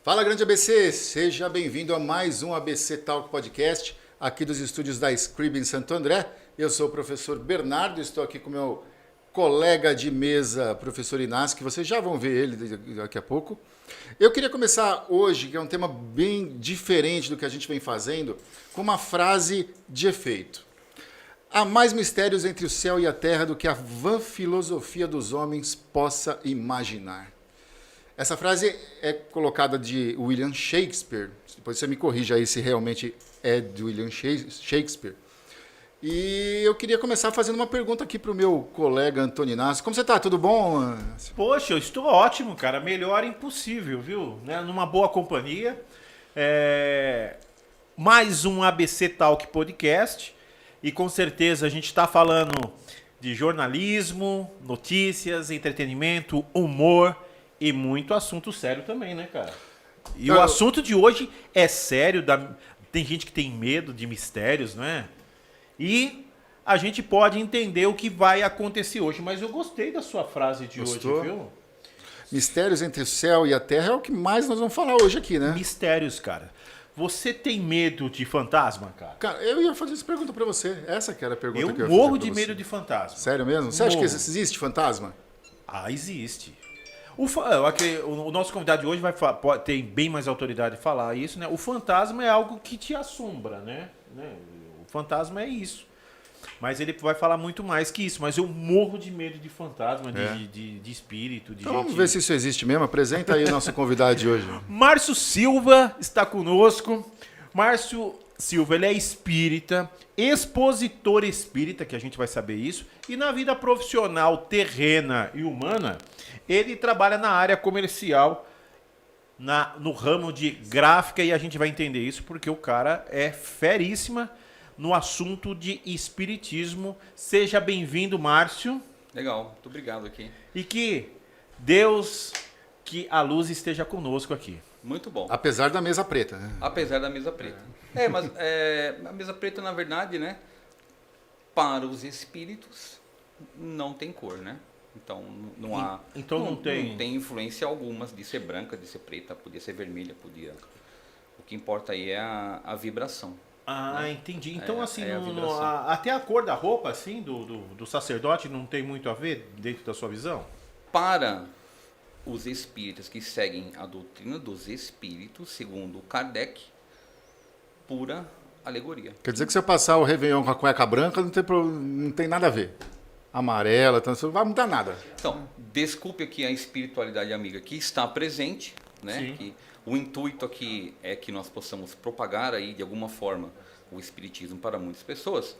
Fala, grande ABC! Seja bem-vindo a mais um ABC Talk Podcast, aqui dos estúdios da Scrib em Santo André. Eu sou o professor Bernardo, estou aqui com meu colega de mesa, professor Inácio, que vocês já vão ver ele daqui a pouco. Eu queria começar hoje, que é um tema bem diferente do que a gente vem fazendo, com uma frase de efeito. Há mais mistérios entre o céu e a terra do que a vã filosofia dos homens possa imaginar. Essa frase é colocada de William Shakespeare. Depois você me corrija aí se realmente é de William Shakespeare. E eu queria começar fazendo uma pergunta aqui para o meu colega Antônio Inácio. Como você está? Tudo bom? Poxa, eu estou ótimo, cara. Melhor impossível, viu? Né? Numa boa companhia. Mais um ABC Talk Podcast. E com certeza a gente está falando de jornalismo, notícias, entretenimento, humor e muito assunto sério também, né, cara? E o assunto de hoje é sério. Tem gente que tem medo de mistérios, não é? E a gente pode entender o que vai acontecer hoje. Mas eu gostei da sua frase de hoje, viu? Mistérios entre o céu e a terra é o que mais nós vamos falar hoje aqui, né? Mistérios, cara. Você tem medo de fantasma, cara? Cara, eu ia fazer essa pergunta para você. Essa que era a pergunta que eu ia fazer. Eu morro de medo de fantasma. Sério mesmo? Você acha que existe fantasma? Ah, existe. O nosso convidado de hoje ter bem mais autoridade de falar isso, né? O fantasma é algo que te assombra, né? O fantasma é isso. Mas ele vai falar muito mais que isso. Mas eu morro de medo de fantasma, de espírito, de então vamos ver se isso existe mesmo. Apresenta aí o nosso convidado de hoje. Márcio Silva está conosco. Márcio Silva, ele é espírita, expositor espírita, que a gente vai saber isso. E na vida profissional, terrena e humana, ele trabalha na área comercial, no ramo de gráfica, e a gente vai entender isso porque o cara é feríssima no assunto de espiritismo. Seja bem-vindo, Márcio. Legal, muito obrigado aqui. E que Deus, que a luz esteja conosco aqui. Muito bom. Apesar da mesa preta, né? Apesar da mesa preta. Mas a mesa preta, na verdade, né, para os espíritos, não tem cor, né? Então não há. Então não tem. Não tem influência alguma de ser branca, de ser preta, podia ser vermelha, podia. O que importa aí é a vibração. Ah, né? Entendi. Então, assim, a até a cor da roupa, assim, do sacerdote não tem muito a ver dentro da sua visão? Para os espíritas que seguem a doutrina dos espíritos, segundo Kardec, pura alegoria. Quer dizer que se eu passar o Réveillon com a cueca branca, não tem nada a ver. Amarela, então isso não vai mudar nada. Então, desculpe aqui a espiritualidade amiga que está presente, né? Que o intuito aqui é que nós possamos propagar aí de alguma forma o espiritismo para muitas pessoas.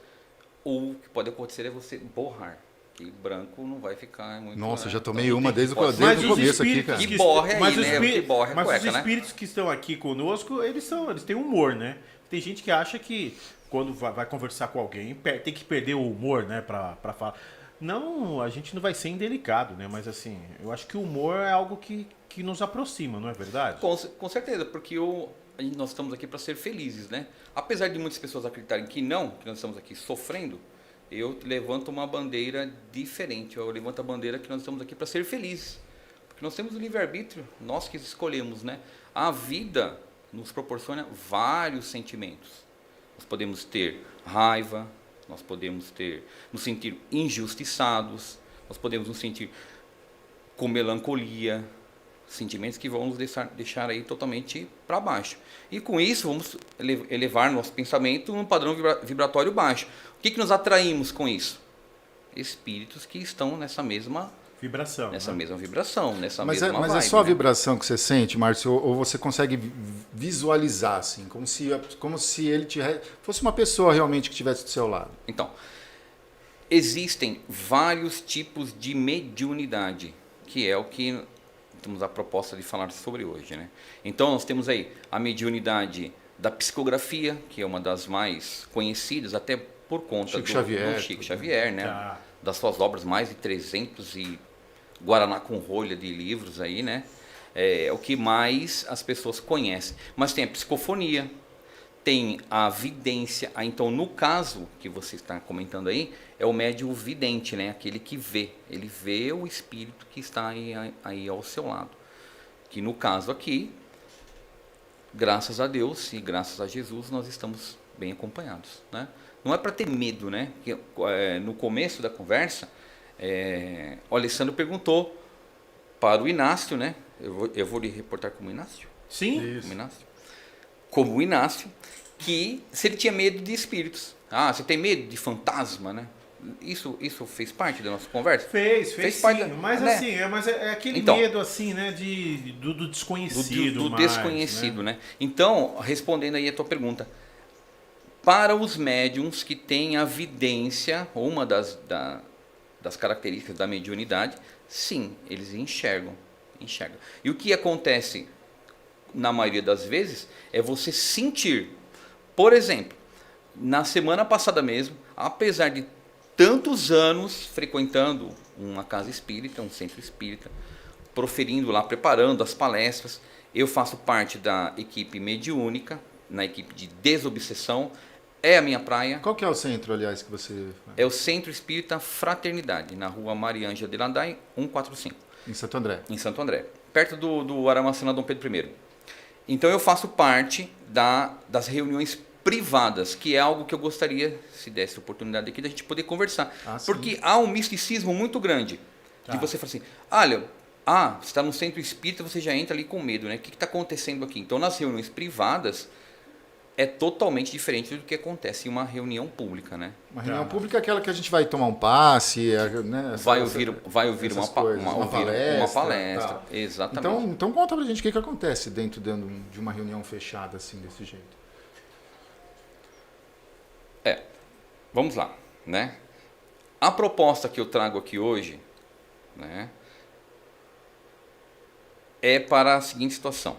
Ou o que pode acontecer é você borrar. Que branco não vai ficar muito... Nossa, já tomei então, uma desde o começo aqui, cara. Que borre aí, né? Que borre a cueca, os espíritos que estão aqui conosco, eles têm humor, né? Tem gente que acha que quando vai conversar com alguém, tem que perder o humor, né? Pra falar. Não, a gente não vai ser indelicado, né? Mas assim, eu acho que o humor é algo que nos aproxima, não é verdade? Com certeza, porque nós estamos aqui para ser felizes, né? Apesar de muitas pessoas acreditarem que não, que nós estamos aqui sofrendo, eu levanto uma bandeira diferente. Eu levanto a bandeira que nós estamos aqui para ser felizes. Porque nós temos o livre-arbítrio, nós que escolhemos, né? A vida nos proporciona vários sentimentos. Nós podemos ter raiva, nós podemos nos sentir injustiçados, nós podemos nos sentir com melancolia, sentimentos que vão nos deixar aí totalmente para baixo. E com isso vamos elevar nosso pensamento num padrão vibratório baixo. O que nós atraímos com isso? Espíritos que estão nessa mesma vibração. Mesma vibração, nessa mesma vibe. Mas é só a vibração que você sente, Márcio, ou você consegue visualizar, assim, como se ele fosse uma pessoa realmente que estivesse do seu lado? Então, existem vários tipos de mediunidade, que é o que temos a proposta de falar sobre hoje, né? Então, nós temos aí a mediunidade da psicografia, que é uma das mais conhecidas, até por conta do Chico Xavier, né? Tá. Das suas obras, mais de 300 e Guaraná com rolha de livros aí, né? É o que mais as pessoas conhecem. Mas tem a psicofonia, tem a vidência. Então, no caso que você está comentando aí, é o médium vidente, né? Aquele que vê. Ele vê o espírito que está aí ao seu lado. Que no caso aqui graças a Deus e graças a Jesus nós estamos bem acompanhados, né? Não é para ter medo, né? No começo da conversa, o Alessandro perguntou para o Inácio, né? Eu vou lhe reportar como Inácio? Sim. Como Inácio? Como Inácio, que se ele tinha medo de espíritos. Ah, você tem medo de fantasma, né? Isso fez parte da nossa conversa? Fez Fez sim. parte Mas né? assim, é aquele Então, medo assim, né, do desconhecido. Do desconhecido, né? Então, respondendo aí a tua pergunta, para os médiums que têm a vidência, uma das características da mediunidade, sim, eles enxergam. E o que acontece, na maioria das vezes, é você sentir. Por exemplo, na semana passada mesmo, apesar de tantos anos frequentando uma casa espírita, um centro espírita, proferindo lá, preparando as palestras, eu faço parte da equipe mediúnica, na equipe de desobsessão, é a minha praia. Qual que é o centro, aliás, que você... É o Centro Espírita Fraternidade, na rua Mariângela de Landai, 145. Em Santo André. Em Santo André, perto do Aramaçana Dom Pedro I. Então eu faço parte das reuniões privadas, que é algo que eu gostaria, se desse oportunidade aqui, da gente poder conversar. Porque há um misticismo muito grande de você falar assim, olha, você está no centro espírita, você já entra ali com medo, né? O que está acontecendo aqui? Então nas reuniões privadas é totalmente diferente do que acontece em uma reunião pública, né? Uma reunião pública é aquela que a gente vai tomar um passe, né? Vai ouvir uma palestra. Tá. Exatamente. Então conta pra gente o que acontece dentro de uma reunião fechada assim, desse jeito. Vamos lá, né? A proposta que eu trago aqui hoje, né, é para a seguinte situação.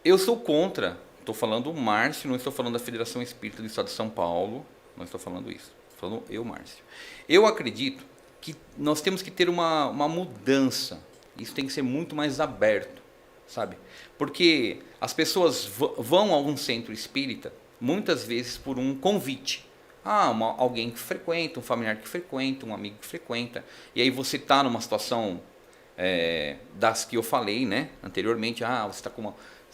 Eu sou contra, estou falando o Márcio, não estou falando da Federação Espírita do Estado de São Paulo, não estou falando isso, estou falando eu, Márcio. Eu acredito que nós temos que ter uma mudança, isso tem que ser muito mais aberto, sabe? Porque as pessoas vão a um centro espírita, muitas vezes por um convite. Alguém que frequenta, um familiar que frequenta, um amigo que frequenta. E aí você está numa situação das que eu falei, né, anteriormente. Você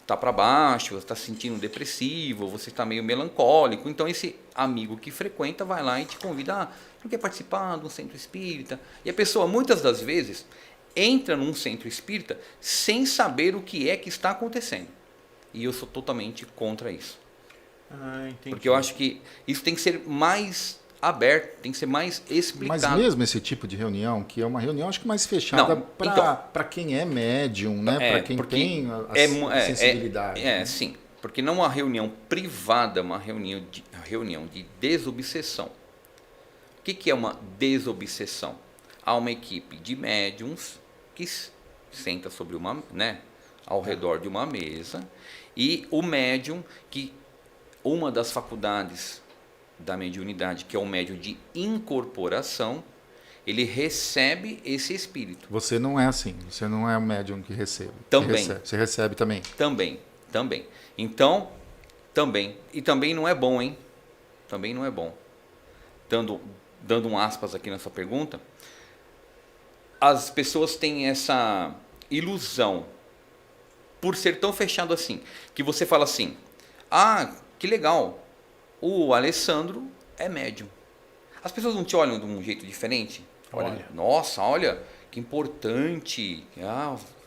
está para baixo, você está se sentindo depressivo, você está meio melancólico. Então esse amigo que frequenta vai lá e te convida, não quer participar de um centro espírita? E a pessoa, muitas das vezes, entra num centro espírita sem saber o que é que está acontecendo. E eu sou totalmente contra isso. Porque eu acho que isso tem que ser mais aberto, tem que ser mais explicado. Mas mesmo esse tipo de reunião, que é uma reunião acho que mais fechada para quem é médium, né? Para quem tem a sensibilidade. Sim. Porque não uma reunião privada, uma reunião de desobsessão. O que é uma desobsessão? Há uma equipe de médiums que senta sobre ao redor de uma mesa, e o médium que uma das faculdades da mediunidade, que é o médium de incorporação, ele recebe esse espírito. Você não é assim, você não é o médium que recebe. Também. Você recebe também. Também. Então, também. E também não é bom, hein? Também não é bom. Dando um aspas aqui nessa pergunta, as pessoas têm essa ilusão, por ser tão fechado assim, que você fala assim, que legal, o Alessandro é médium. As pessoas não te olham de um jeito diferente? Nossa, olha, que importante.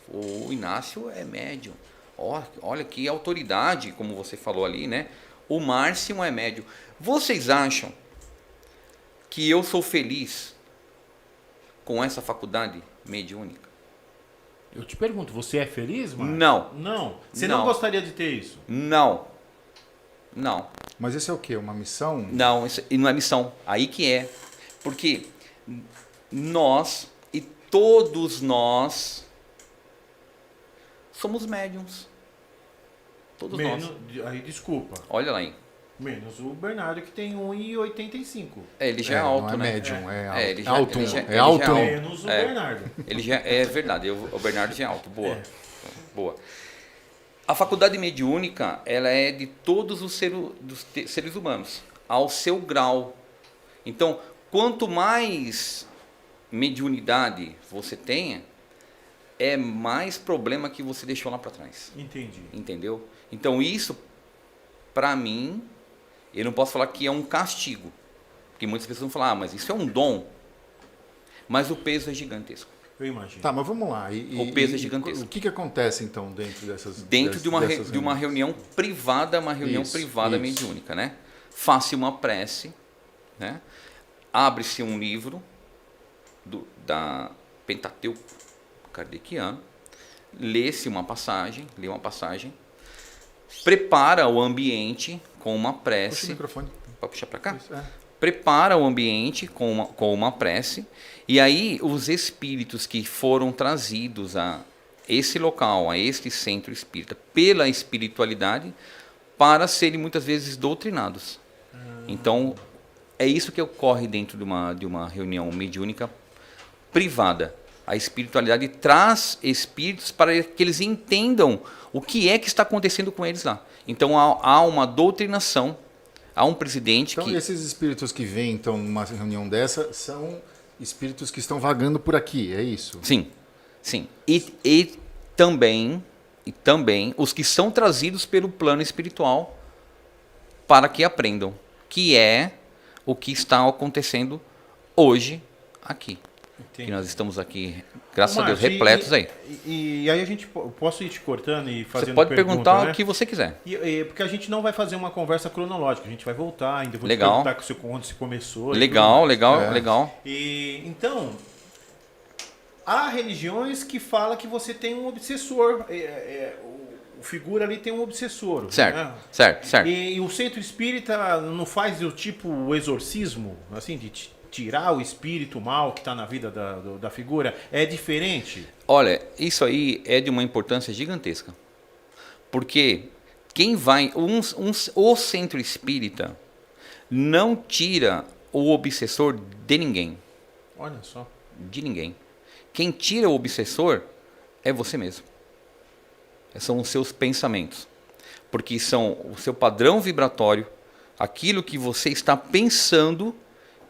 O Inácio é médium. Olha que autoridade, como você falou ali, né? O Márcio é médium. Vocês acham que eu sou feliz com essa faculdade mediúnica? Eu te pergunto, você é feliz, Márcio? Não. Você não gostaria de ter isso? Não. Mas isso é o quê? Uma missão? Não, isso não é missão. Aí que é. Porque nós e todos nós somos médiums. Todos nós. Aí, desculpa. Olha lá aí. Menos o Bernardo, que tem 1,85. Ele já é alto, não é né? médium, é alto. Ele É alto. Menos o Bernardo. Ele já é verdade. O Bernardo já é alto. Boa. A faculdade mediúnica, ela é de todos os seres humanos, ao seu grau. Então, quanto mais mediunidade você tenha, é mais problema que você deixou lá para trás. Entendi. Entendeu? Então isso, para mim, eu não posso falar que é um castigo. Porque muitas pessoas vão falar, mas isso é um dom. Mas o peso é gigantesco. Eu imagino. Tá, mas vamos lá. O peso é gigantesco. O que acontece, então, dentro dessas Dentro de uma reunião privada, mediúnica, né? Faça uma prece, né? Abre-se um livro da Pentateuco kardeciano, lê-se uma passagem, prepara o ambiente com uma prece. Puxa o microfone. Pode puxar para cá? Isso, é. Prepara o ambiente com uma prece, e aí os espíritos que foram trazidos a esse local, a este centro espírita, pela espiritualidade, para serem muitas vezes doutrinados. Então, é isso que ocorre dentro de uma reunião mediúnica privada. A espiritualidade traz espíritos para que eles entendam o que é que está acontecendo com eles lá. Então, há uma doutrinação. Há um presidente então, esses espíritos que vêm, então, numa reunião dessa, são espíritos que estão vagando por aqui, é isso? Sim, sim. E também os que são trazidos pelo plano espiritual para que aprendam, que é o que está acontecendo hoje aqui. Entendi. Que nós estamos aqui, graças a Deus, repletos aí. E aí a gente, posso ir te cortando e fazendo Você pode perguntar, né, o que que você quiser. Porque a gente não vai fazer uma conversa cronológica, a gente vai voltar, ainda vou Legal. te perguntar onde se começou. Legal. E então, há religiões que falam que você tem um obsessor, o figura ali tem um obsessor. Certo, né? certo. E o centro espírita não faz o tipo o exorcismo, assim, de tirar o espírito mal que está na vida da figura? É diferente? Olha, isso aí é de uma importância gigantesca. Porque quem vai... o centro espírita não tira o obsessor de ninguém. Olha só. De ninguém. Quem tira o obsessor é você mesmo. São os seus pensamentos. Porque são o seu padrão vibratório, aquilo que você está pensando,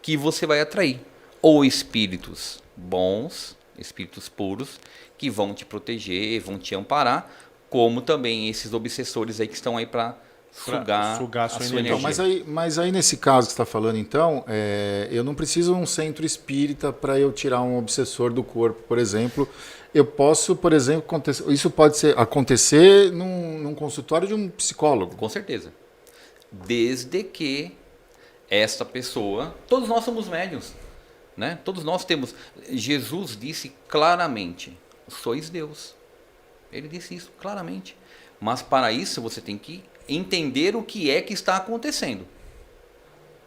que você vai atrair. Ou espíritos bons, espíritos puros, que vão te proteger, vão te amparar, como também esses obsessores aí que estão aí para sugar a sua energia. Então, mas aí nesse caso que você está falando, então, eu não preciso de um centro espírita para eu tirar um obsessor do corpo, por exemplo. Eu posso, por exemplo, isso pode acontecer num consultório de um psicólogo. Com certeza. Desde que essa pessoa... Todos nós somos médiuns, né? Todos nós temos... Jesus disse claramente, sois Deus. Ele disse isso claramente. Mas para isso você tem que entender o que é que está acontecendo.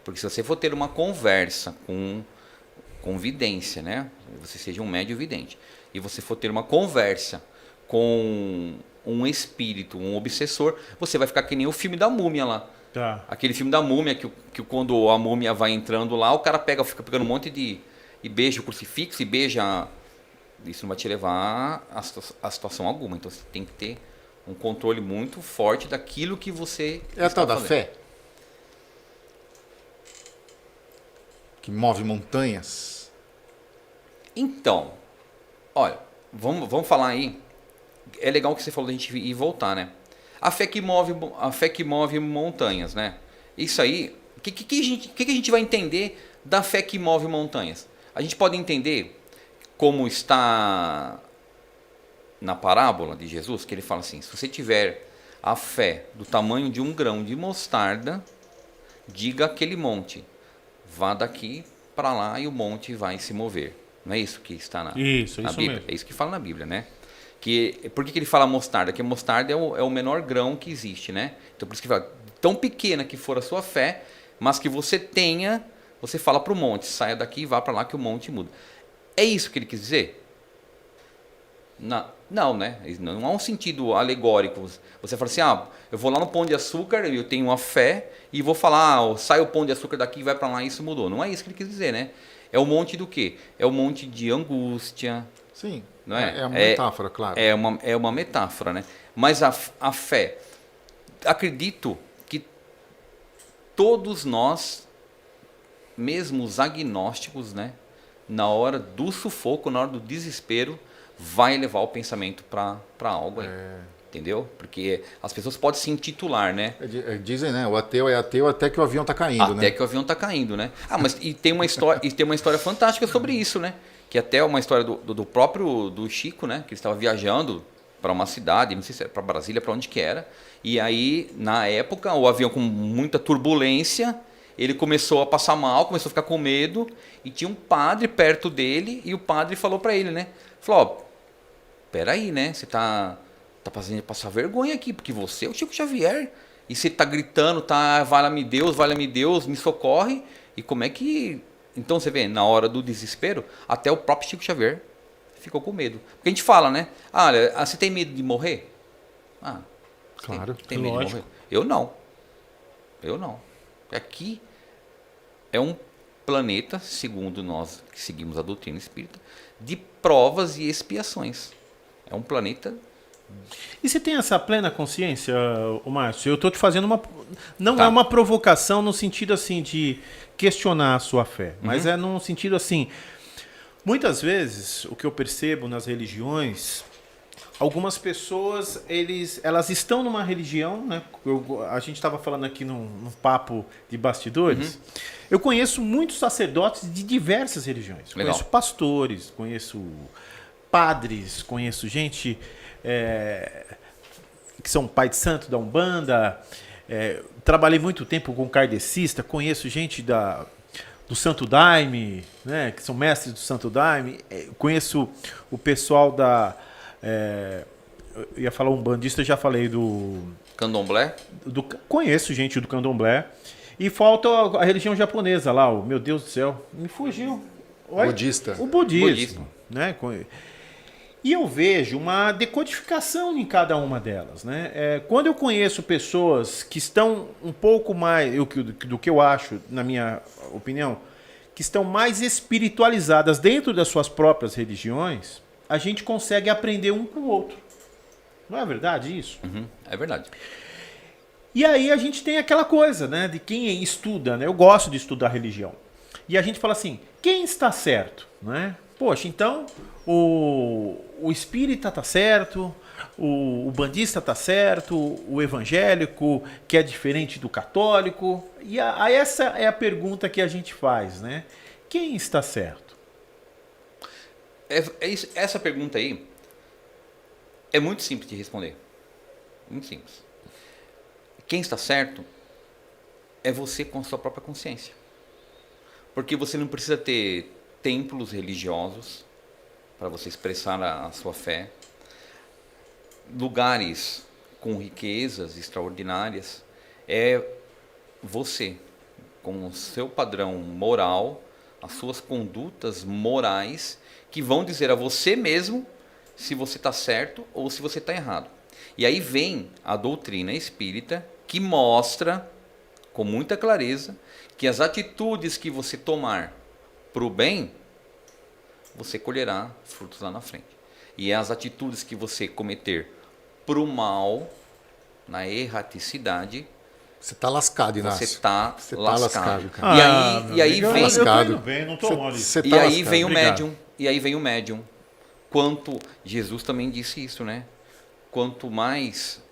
Porque se você for ter uma conversa com vidência, né? Você seja um médium vidente, e você for ter uma conversa com um espírito, um obsessor, você vai ficar que nem o filme da múmia lá. Tá. Aquele filme da múmia que quando a múmia vai entrando lá, o cara fica pegando um monte e beija o crucifixo e beija... Isso não vai te levar a situação alguma. Então você tem que ter um controle muito forte daquilo que você É a tal da fé? Que move montanhas? Então, olha, vamos falar aí. É legal que você falou da gente ir e voltar, né? A fé que move montanhas, né? Isso aí, o que a gente vai entender da fé que move montanhas? A gente pode entender como está na parábola de Jesus, que ele fala assim, se você tiver a fé do tamanho de um grão de mostarda, diga aquele monte, vá daqui para lá e o monte vai se mover. Não é isso que está na Bíblia? Mesmo. É isso que fala na Bíblia, né? Por que ele fala mostarda? Porque mostarda é o menor grão que existe, né? Então por isso que ele fala, tão pequena que for a sua fé, mas que você tenha, você fala para o monte, saia daqui e vá para lá que o monte muda. É isso que ele quis dizer? Não, né? Não há um sentido alegórico. Você fala assim, eu vou lá no Pão de Açúcar, eu tenho uma fé, e vou falar, sai o Pão de Açúcar daqui e vai para lá e isso mudou. Não é isso que ele quis dizer, né? É o monte do quê? É o monte de angústia. Sim, não é? É uma metáfora, claro. É uma metáfora, né? Mas a fé, acredito que todos nós, mesmo os agnósticos, né? Na hora do sufoco, na hora do desespero, vai levar o pensamento para algo aí. Entendeu? Porque as pessoas podem se intitular, né? Dizem, né? O ateu é ateu até que o avião tá caindo, né? Até que o avião tá caindo, né? Mas tem uma história fantástica sobre isso, né? Que até uma história do próprio do Chico, né? Que ele estava viajando para uma cidade, não sei se era para Brasília, para onde que era. E aí, na época, o avião com muita turbulência, ele começou a passar mal, começou a ficar com medo, e tinha um padre perto dele, e o padre falou para ele, né? Falou, ó, peraí, né? Você tá fazendo passar vergonha aqui, porque você é o Chico Xavier, e você tá gritando, tá, valha-me Deus, me socorre, e como é que... Então você vê, na hora do desespero, até o próprio Chico Xavier ficou com medo. Porque a gente fala, né? Ah, olha, você tem medo de morrer? Ah, claro. Tem medo de morrer? Eu não. Aqui é um planeta, segundo nós que seguimos a doutrina espírita, de provas e expiações. É um planeta... E você tem essa plena consciência, Márcio? Eu estou te fazendo uma... Não Tá. é uma provocação no sentido assim de questionar a sua fé, mas é num sentido assim... Muitas vezes, o que eu percebo nas religiões, algumas pessoas, elas estão numa religião, né? A gente estava falando aqui num papo de bastidores. Eu conheço muitos sacerdotes de diversas religiões. Legal. Conheço pastores, conheço padres, conheço gente que são pai de santo da Umbanda. Trabalhei muito tempo com kardecista, conheço gente do Santo Daime, né, que são mestres do Santo Daime. Conheço o pessoal eu ia falar umbandista, eu já falei do... Candomblé? Conheço gente do Candomblé. E falta a religião japonesa lá, meu Deus do céu, me fugiu. Oi? Budista. O budismo. Né? E eu vejo uma decodificação em cada uma delas. Né? Quando eu conheço pessoas que estão um pouco mais, do que eu acho, na minha opinião, que estão mais espiritualizadas dentro das suas próprias religiões, a gente consegue aprender um com o outro. Não é verdade isso? É verdade. E aí a gente tem aquela coisa, né, de quem estuda, né? Eu gosto de estudar religião. E a gente fala assim, quem está certo? Né? Poxa, então o espírita está certo, o bandista está certo, o evangélico que é diferente do católico. E essa é a pergunta que a gente faz, né? Quem está certo? Essa pergunta aí é muito simples de responder. Muito simples. Quem está certo é você com a sua própria consciência. Porque você não precisa ter templos religiosos para você expressar a sua fé. Lugares com riquezas extraordinárias. É você, com o seu padrão moral, as suas condutas morais, que vão dizer a você mesmo se você está certo ou se você está errado. E aí vem a doutrina espírita que mostra com muita clareza que as atitudes que você tomar para o bem, você colherá frutos lá na frente. E as atitudes que você cometer para o mal, na erraticidade, você está lascado, Inácio. você está lascado. Cara. E aí vem... Eu tô indo bem, não tô mole. E aí vem o médium. E aí vem o médium. Jesus também disse isso, né? Quanto mais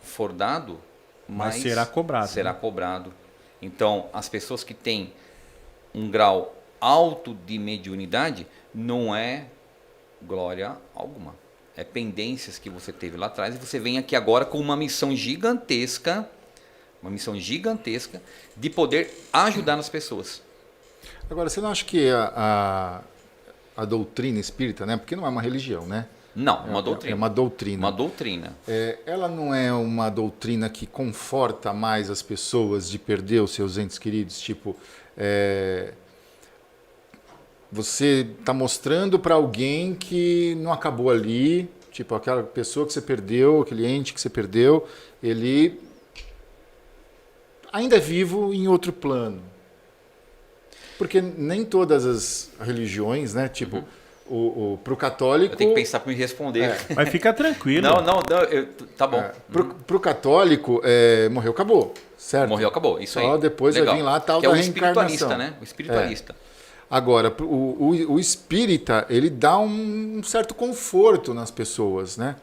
for dado, mais será cobrado. Será cobrado. Então, as pessoas que têm um grau alto de mediunidade, não é glória alguma. É pendências que você teve lá atrás e você vem aqui agora com uma missão gigantesca de poder ajudar as pessoas. Agora, você não acha que a doutrina espírita, né? Porque não é uma religião, né? Não, uma doutrina. É uma doutrina. Uma doutrina. Ela não é uma doutrina que conforta mais as pessoas de perder os seus entes queridos? Tipo, você está mostrando para alguém que não acabou ali, tipo, aquela pessoa que você perdeu, aquele ente que você perdeu, ele ainda é vivo em outro plano. Porque nem todas as religiões, né? Tipo, pro católico... Eu tenho que pensar para me responder. Mas fica tranquilo. Não, tá bom. Pro católico, morreu, acabou. Certo? Morreu, acabou. Isso aí. Só depois Legal. vai vir lá a tal que da é o reencarnação. espiritualista, né? O espiritualista. Agora, o espírita, ele dá um certo conforto nas pessoas, né?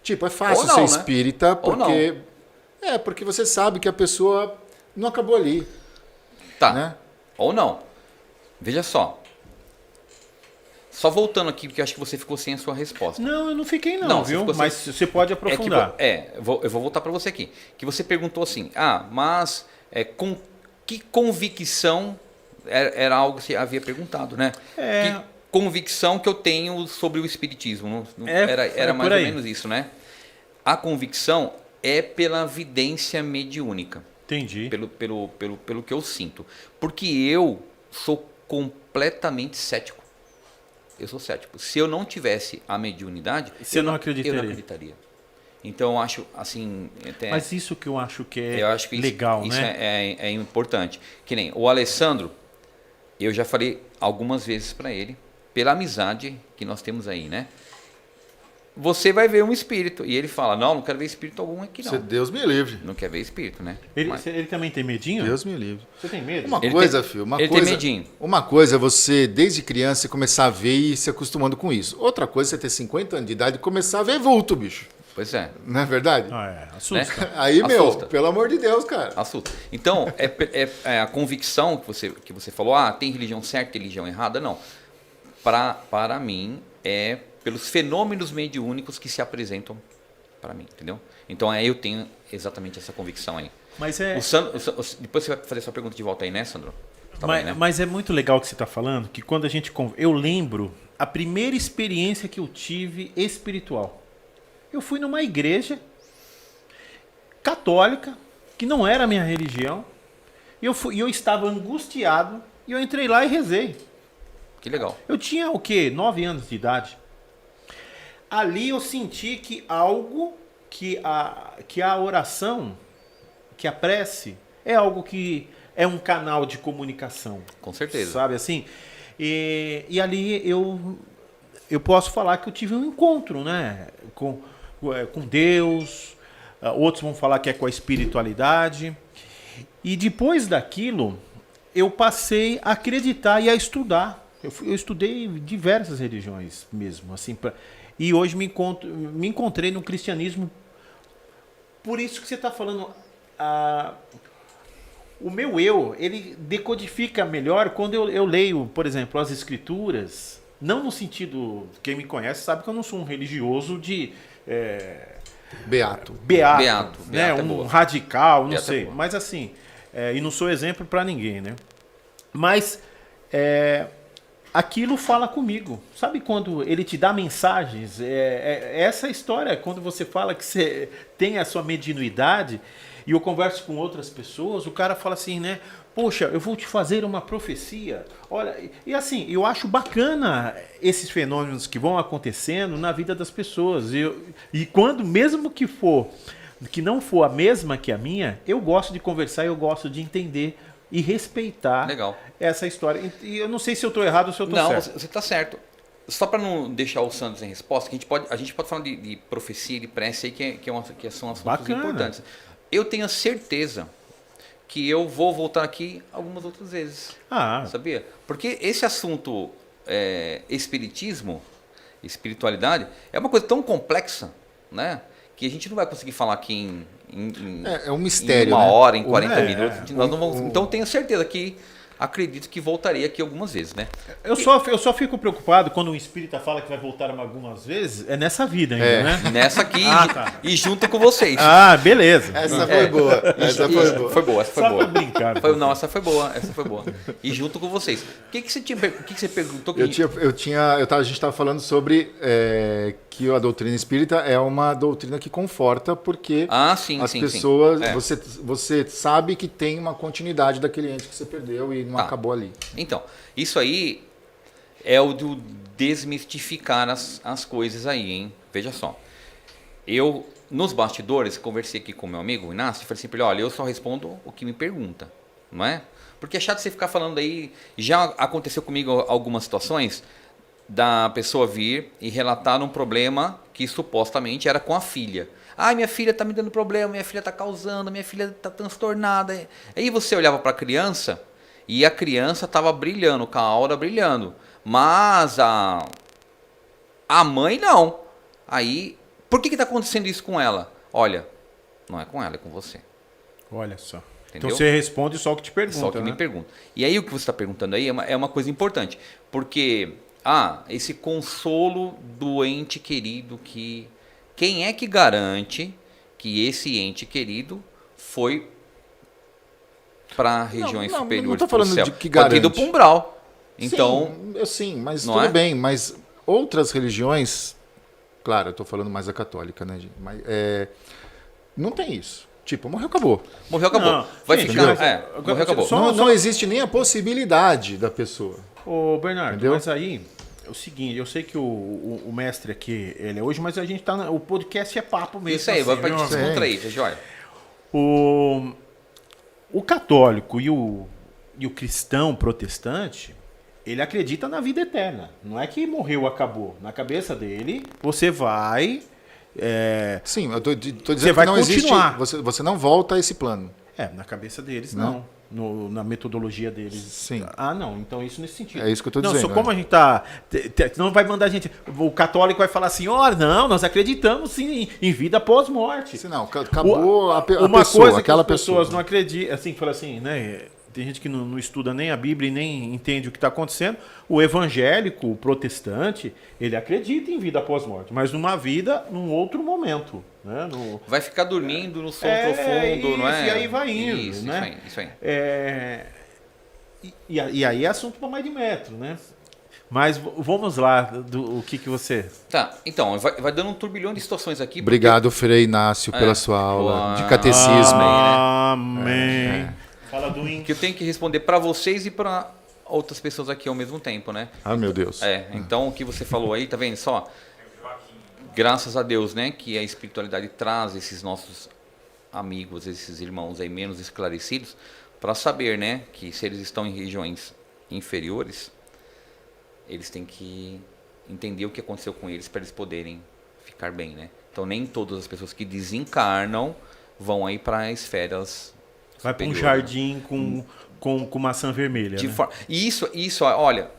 Tipo, é fácil Ou não, ser né? espírita Ou não. porque... porque você sabe que a pessoa não acabou ali, Tá. né? Ou não. Veja só. Só voltando aqui, porque eu acho que você ficou sem a sua resposta. Não, eu não fiquei não, Não, você viu? ficou Mas você pode aprofundar. Eu vou voltar para você aqui. Que você perguntou assim, mas com que convicção era algo que você havia perguntado, né? Que convicção que eu tenho sobre o espiritismo. Era mais ou menos isso, né? A convicção é pela vidência mediúnica. Entendi. Pelo que eu sinto. Porque eu sou completamente cético. Eu sou cético. Se eu não tivesse a mediunidade, Você não eu acreditaria? não acreditaria. Então, eu acho, assim... Mas isso que eu acho que é eu acho que legal, isso né? é importante. Que nem o Alessandro, eu já falei algumas vezes para ele, pela amizade que nós temos aí, né? Você vai ver um espírito. E ele fala, não quero ver espírito algum aqui, não. Deus me livre. Não quer ver espírito, né? Ele também tem medinho? Deus me livre. Você tem medo? Uma Ele coisa, tem- filho, uma ele coisa. tem medinho. Uma coisa é você, desde criança, começar a ver e se acostumando com isso. Outra coisa é você ter 50 anos de idade e começar a ver vulto, bicho. Pois é. Não é verdade? Assusta. Aí, meu, Assusta. pelo amor de Deus, cara. Assusta. Então, é a convicção que você falou, tem religião certa e religião errada? Não. Para mim, é pelos fenômenos mediúnicos que se apresentam para mim, entendeu? Então, eu tenho exatamente essa convicção aí. Mas Depois você vai fazer sua pergunta de volta aí, né, Sandro? Tá bem, né? Mas é muito legal o que você está falando, que quando a gente... Eu lembro a primeira experiência que eu tive espiritual. Eu fui numa igreja católica, que não era a minha religião, e eu estava angustiado, e eu entrei lá e rezei. Que legal. Eu tinha o quê? 9 anos de idade. Ali eu senti que algo, que a oração, que a prece, é algo que é um canal de comunicação. Com certeza. Sabe assim? E ali eu posso falar que eu tive um encontro, né? Com Deus. Outros vão falar que é com a espiritualidade. E depois daquilo, eu passei a acreditar e a estudar. Eu estudei diversas religiões mesmo, assim, e hoje me encontrei no cristianismo. Por isso que você está falando, o meu ele decodifica melhor quando eu leio, por exemplo, as escrituras, não no sentido, quem me conhece sabe que eu não sou um religioso de... Beato, né? é Um boa. radical, não Beato é sei. boa. Mas assim, e não sou exemplo para ninguém, né? Mas aquilo fala comigo. Sabe quando ele te dá mensagens? Essa história, quando você fala que você tem a sua mediunidade, e eu converso com outras pessoas, o cara fala assim, né? Poxa, eu vou te fazer uma profecia. Olha, e assim, eu acho bacana esses fenômenos que vão acontecendo na vida das pessoas. E quando, mesmo que não for a mesma que a minha, eu gosto de conversar, eu gosto de entender e respeitar Legal. essa história. E eu não sei se eu estou errado ou se eu estou Não, certo. você está certo. Só para não deixar o Santos em resposta, que a gente pode falar de profecia, de prece aí, que são assuntos Bacana. importantes. Eu tenho a certeza que eu vou voltar aqui algumas outras vezes. Sabia? Porque esse assunto espiritismo, espiritualidade, é uma coisa tão complexa, né? Que a gente não vai conseguir falar aqui em É um mistério, em uma né? hora, em 40 É, minutos. Nós não vamos, então tenho certeza que acredito que voltarei aqui algumas vezes, né? Eu só fico preocupado quando um espírita fala que vai voltar algumas vezes, é nessa vida ainda, né? Nessa aqui Tá. e junto com vocês. Beleza. Essa foi boa. Essa foi boa. Foi boa, essa foi Só boa. pra brincar. Não, essa foi boa. E junto com vocês. O que você perguntou? A gente estava falando sobre que a doutrina espírita é uma doutrina que conforta, porque Sim, as sim, pessoas, sim. você sabe que tem uma continuidade daquele ente que você perdeu e não acabou ali. Então, isso aí é o do desmistificar as coisas aí, hein? Veja só. Eu, nos bastidores, conversei aqui com meu amigo, o Inácio, e falei assim para ele, olha, eu só respondo o que me pergunta, não é? Porque é chato você ficar falando aí, já aconteceu comigo algumas situações da pessoa vir e relatar um problema que supostamente era com a filha. Minha filha está me dando problema, minha filha está causando, minha filha está transtornada. Aí você olhava para a criança e a criança estava brilhando, com a aura brilhando. Mas a mãe não. Aí, Por que está acontecendo isso com ela? Olha, não é com ela, é com você. Olha só. Entendeu? Então você responde só o que te pergunta. Só que me pergunta. E aí o que você está perguntando aí é uma coisa importante. Porque, esse consolo do ente querido que... Quem é que garante que esse ente querido foi para regiões superiores? Não estou falando pro céu? de que Pode ter garante. ido para umbral. Então, sim, mas não tudo é? bem. Mas outras religiões, claro, eu estou falando mais a católica, né, gente? Mas, não tem isso. Tipo, morreu, acabou. morreu, acabou. Não, Vai gente, ficar... mas- morreu, acabou. Só- Não existe nem a possibilidade da pessoa. Ô, Bernardo, Entendeu? mas aí é o seguinte, eu sei que o mestre aqui, ele é hoje, mas a gente tá... O podcast é papo mesmo. Isso aí, vai para viu? gente descontrair, tá joia? O católico e o cristão protestante, ele acredita na vida eterna. Não é que morreu, acabou. Na cabeça dele, você vai... Sim, eu tô dizendo Você vai que não continuar. existe. Você não volta a esse plano. na cabeça deles, Não? não. Na metodologia deles. Sim. Não. Então isso nesse sentido. É isso que eu tô não, dizendo, Só como a gente tá... Não vai mandar a gente... O católico vai falar assim, não, nós acreditamos sim em vida pós-morte. Se não, acabou a Uma pessoa, coisa aquela que as pessoas pessoa. não acreditam, assim, fala assim, né? Tem gente que não estuda nem a Bíblia e nem entende o que está acontecendo. O evangélico, o protestante, ele acredita em vida após morte, mas numa vida, num outro momento, né? Vai ficar dormindo no sono profundo, não é? E aí vai indo, isso, né? Isso aí. E aí é assunto para mais de metro, né? Mas vamos lá, o que você... Tá, então, vai dando um turbilhão de situações aqui. Obrigado, Frei Inácio, pela sua aula de catecismo. Amém. Fala do Que eu tenho que responder para vocês e para outras pessoas aqui ao mesmo tempo, né? Ah, meu Deus. Então o que você falou aí, tá vendo só? Graças a Deus, né, que a espiritualidade traz esses nossos amigos, esses irmãos aí menos esclarecidos, para saber, né, que se eles estão em regiões inferiores, eles têm que entender o que aconteceu com eles para eles poderem ficar bem, né? Então nem todas as pessoas que desencarnam vão aí para esferas Vai para um superiores, jardim com maçã vermelha, né? E isso, olha,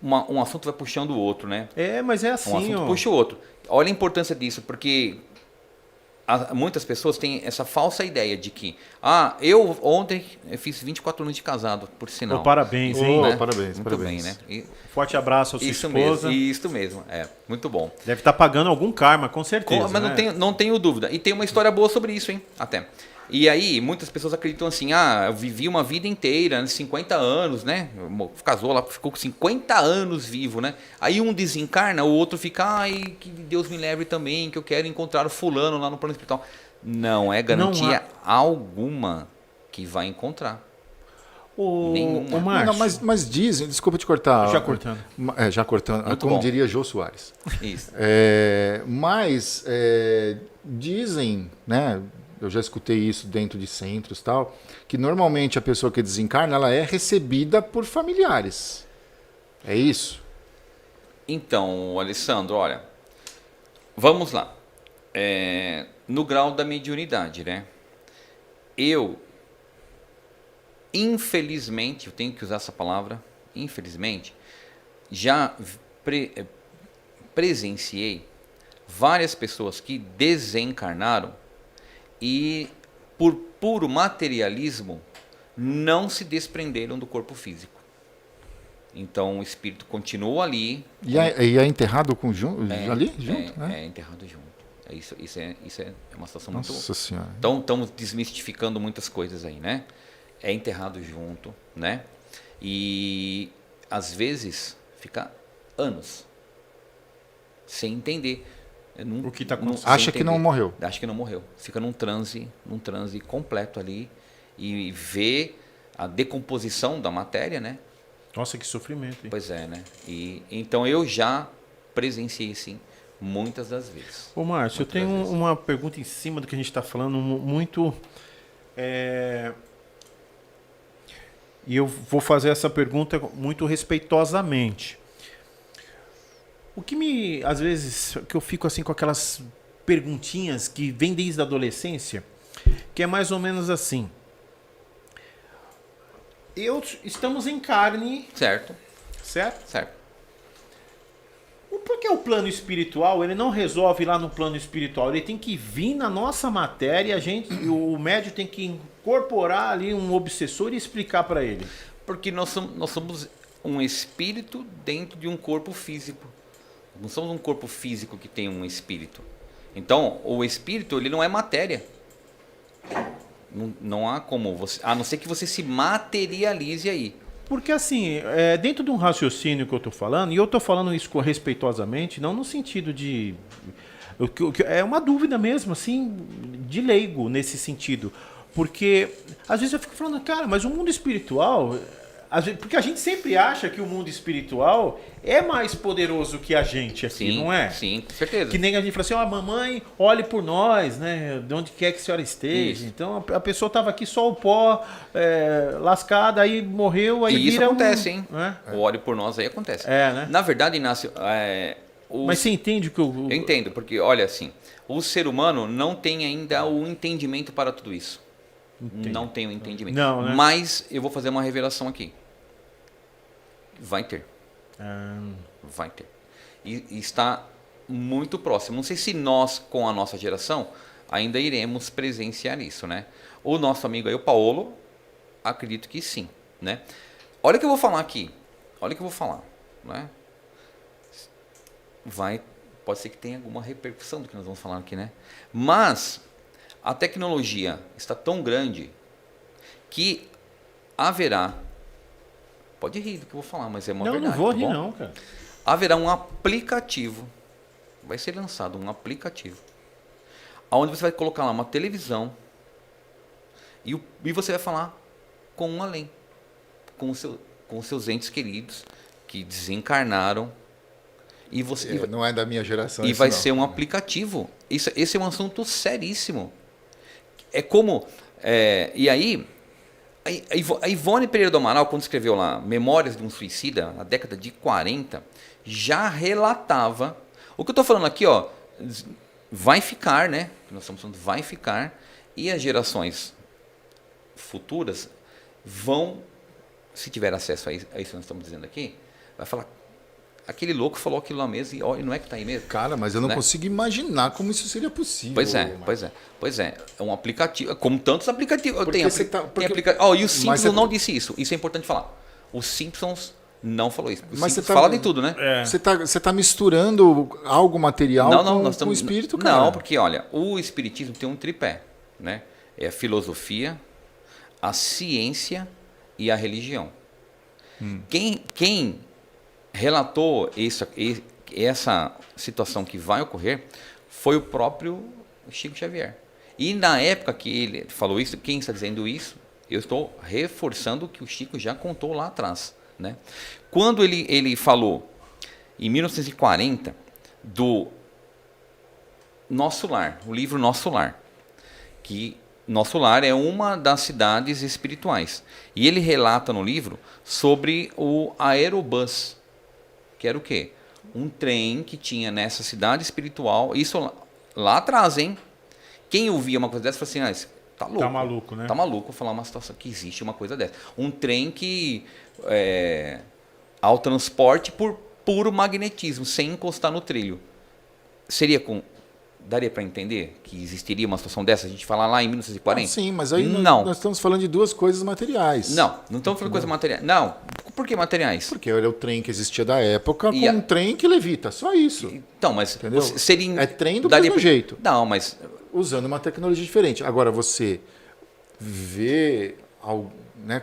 um assunto vai puxando o outro, né? Mas é Um assim, assunto ó. puxa o outro. Olha a importância disso, porque muitas pessoas têm essa falsa ideia de que, eu ontem fiz 24 anos de casado, por sinal. Parabéns, hein? Né? Parabéns, Muito parabéns. bem, né? Forte abraço à sua esposa. Isso mesmo, muito bom. Deve estar pagando algum karma, com certeza. Mas né? não tenho dúvida. E tem uma história boa sobre isso, hein? Até. E aí, muitas pessoas acreditam assim, eu vivi uma vida inteira, 50 anos, né? Casou lá, ficou com 50 anos vivo, né? Aí um desencarna, o outro fica, que Deus me leve também, que eu quero encontrar o fulano lá no plano espiritual. Não é garantia alguma que vai encontrar. Nenhuma. O Márcio, Não, mas dizem, desculpa te cortar. Já cortando. Já cortando, Muito como bom. diria Jô Soares. Isso. Mas dizem, né? Eu já escutei isso dentro de centros e tal, que normalmente a pessoa que desencarna, ela é recebida por familiares. É isso? Então, Alessandro, olha, vamos lá. No grau da mediunidade, né? Infelizmente, eu tenho que usar essa palavra, infelizmente, já presenciei várias pessoas que desencarnaram e, por puro materialismo, não se desprenderam do corpo físico. Então, o espírito continua ali. E é enterrado ali junto? É enterrado junto. Isso é uma situação muito... Nossa Senhora. Então, estamos desmistificando muitas coisas aí, né? É enterrado junto, né? E, às vezes, fica anos sem entender. O que está acontecendo? Acha que não morreu. Acha que não morreu. Fica num transe completo ali e vê a decomposição da matéria, né? Nossa, que sofrimento. Hein? Pois é, né? E então eu já presenciei, sim, muitas das vezes. Ô, Márcio, eu tenho uma pergunta em cima do que a gente está falando, muito... E eu vou fazer essa pergunta muito respeitosamente. O que às vezes, que eu fico assim com aquelas perguntinhas que vêm desde a adolescência, que é mais ou menos assim. Estamos em carne, Certo? certo? Certo. Por que o plano espiritual, ele não resolve lá no plano espiritual? Ele tem que vir na nossa matéria, o médium tem que incorporar ali um obsessor e explicar para ele. Porque nós somos um espírito dentro de um corpo físico. Não somos um corpo físico que tem um espírito. Então, o espírito, ele não é matéria. Não há como você... A não ser que você se materialize aí. Porque assim, dentro de um raciocínio que eu estou falando, e eu estou falando isso respeitosamente, não no sentido de... É uma dúvida mesmo, assim, de leigo nesse sentido. Porque, às vezes eu fico falando, cara, mas o mundo espiritual... Porque a gente sempre acha que o mundo espiritual é mais poderoso que a gente aqui, Sim, não é? sim, com certeza. Que nem a gente fala assim, mamãe, olhe por nós, né? De onde quer que a senhora esteja. Isso. Então a pessoa estava aqui só o pó, lascada, aí morreu, aí E isso vira acontece, hein? né? O olho por nós aí acontece. Né? Na verdade, Inácio... Mas você entende o que eu... Eu entendo, porque, olha assim, o ser humano não tem ainda o entendimento para tudo isso. Entendi. Não tem o entendimento. Não, né? Mas eu vou fazer uma revelação aqui. Vai ter. Vai ter. E está muito próximo. Não sei se nós, com a nossa geração, ainda iremos presenciar isso, né? O nosso amigo aí, o Paulo, acredito que sim, né? Olha o que eu vou falar aqui. Olha o que eu vou falar, né? Pode ser que tenha alguma repercussão do que nós vamos falar aqui, né? Mas a tecnologia está tão grande que haverá... Pode rir do que eu vou falar, mas é uma verdade. Não vou tá rir bom? não, cara. Haverá um aplicativo, vai ser lançado um aplicativo, onde você vai colocar lá uma televisão e você vai falar com um além, com os seus entes queridos que desencarnaram. E você, não é da minha geração. E vai ser um aplicativo. Esse é um assunto seríssimo. É como... e aí... A Ivone Pereira do Amaral, quando escreveu lá Memórias de um Suicida, na década de 40, já relatava... O que eu estou falando aqui, ó, vai ficar, né? Nós estamos falando, vai ficar. E as gerações futuras vão, se tiver acesso a isso que nós estamos dizendo aqui, vai falar... Aquele louco falou aquilo lá mesmo e olha, não é que está aí mesmo? Cara, mas eu não consigo imaginar como isso seria possível. Pois é. É um aplicativo, como tantos aplicativos. Porque E o Simpsons não disse isso. Isso é importante falar. O Simpsons não falou isso. O Simpsons fala de tudo, né? Você tá misturando algo material com o espírito, cara. Não, porque olha, o espiritismo tem um tripé, né? É a filosofia, a ciência e a religião. Quem relatou essa situação que vai ocorrer foi o próprio Chico Xavier. E na época que ele falou isso, quem está dizendo isso, eu estou reforçando o que o Chico já contou lá atrás, né? Quando ele falou, em 1940, do Nosso Lar, o livro Nosso Lar, que Nosso Lar é uma das cidades espirituais. E ele relata no livro sobre o aerobus, que era o quê? Um trem que tinha nessa cidade espiritual, isso lá atrás, hein? Quem ouvia uma coisa dessa, falava assim, tá louco. Tá maluco, né? Tá maluco falar uma situação que existe uma coisa dessa. Um trem que ao transporte por puro magnetismo, sem encostar no trilho. Daria para entender que existiria uma situação dessa? A gente fala lá em 1940? Sim, mas aí nós estamos falando de duas coisas materiais. Não estamos falando de coisas materiais. Não, por que materiais? Porque era o trem que existia da época com um trem que levita, só isso. Então, mas seria... É trem do mesmo jeito. Não, mas... Usando uma tecnologia diferente. Agora, você ver, né,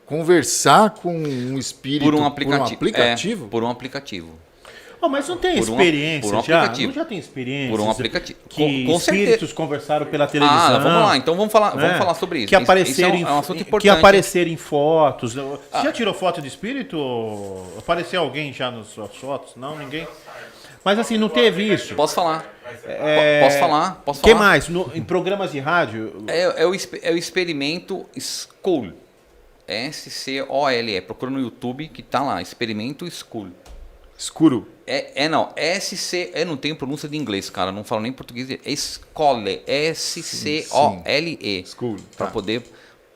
conversar com um espírito por um aplicativo? Por um aplicativo. Oh, mas não tem experiência não já tem experiência? Por um aplicativo. Que espíritos conversaram pela televisão. Vamos lá, então vamos falar sobre isso. Que apareceram, isso é um assunto importante. Que apareceram em fotos. Você já tirou foto de espírito? Apareceu alguém já nas suas fotos? Não, ninguém? Mas assim, não teve isso? Posso falar. Posso falar? O que mais? Em programas de rádio? É o experimento School. SCOLE. Procura no YouTube que tá lá. Experimento School. Escuro. Não. Eu não tenho pronúncia de inglês, cara. Não falo nem português. É Scole. SCOLE. School. Para poder...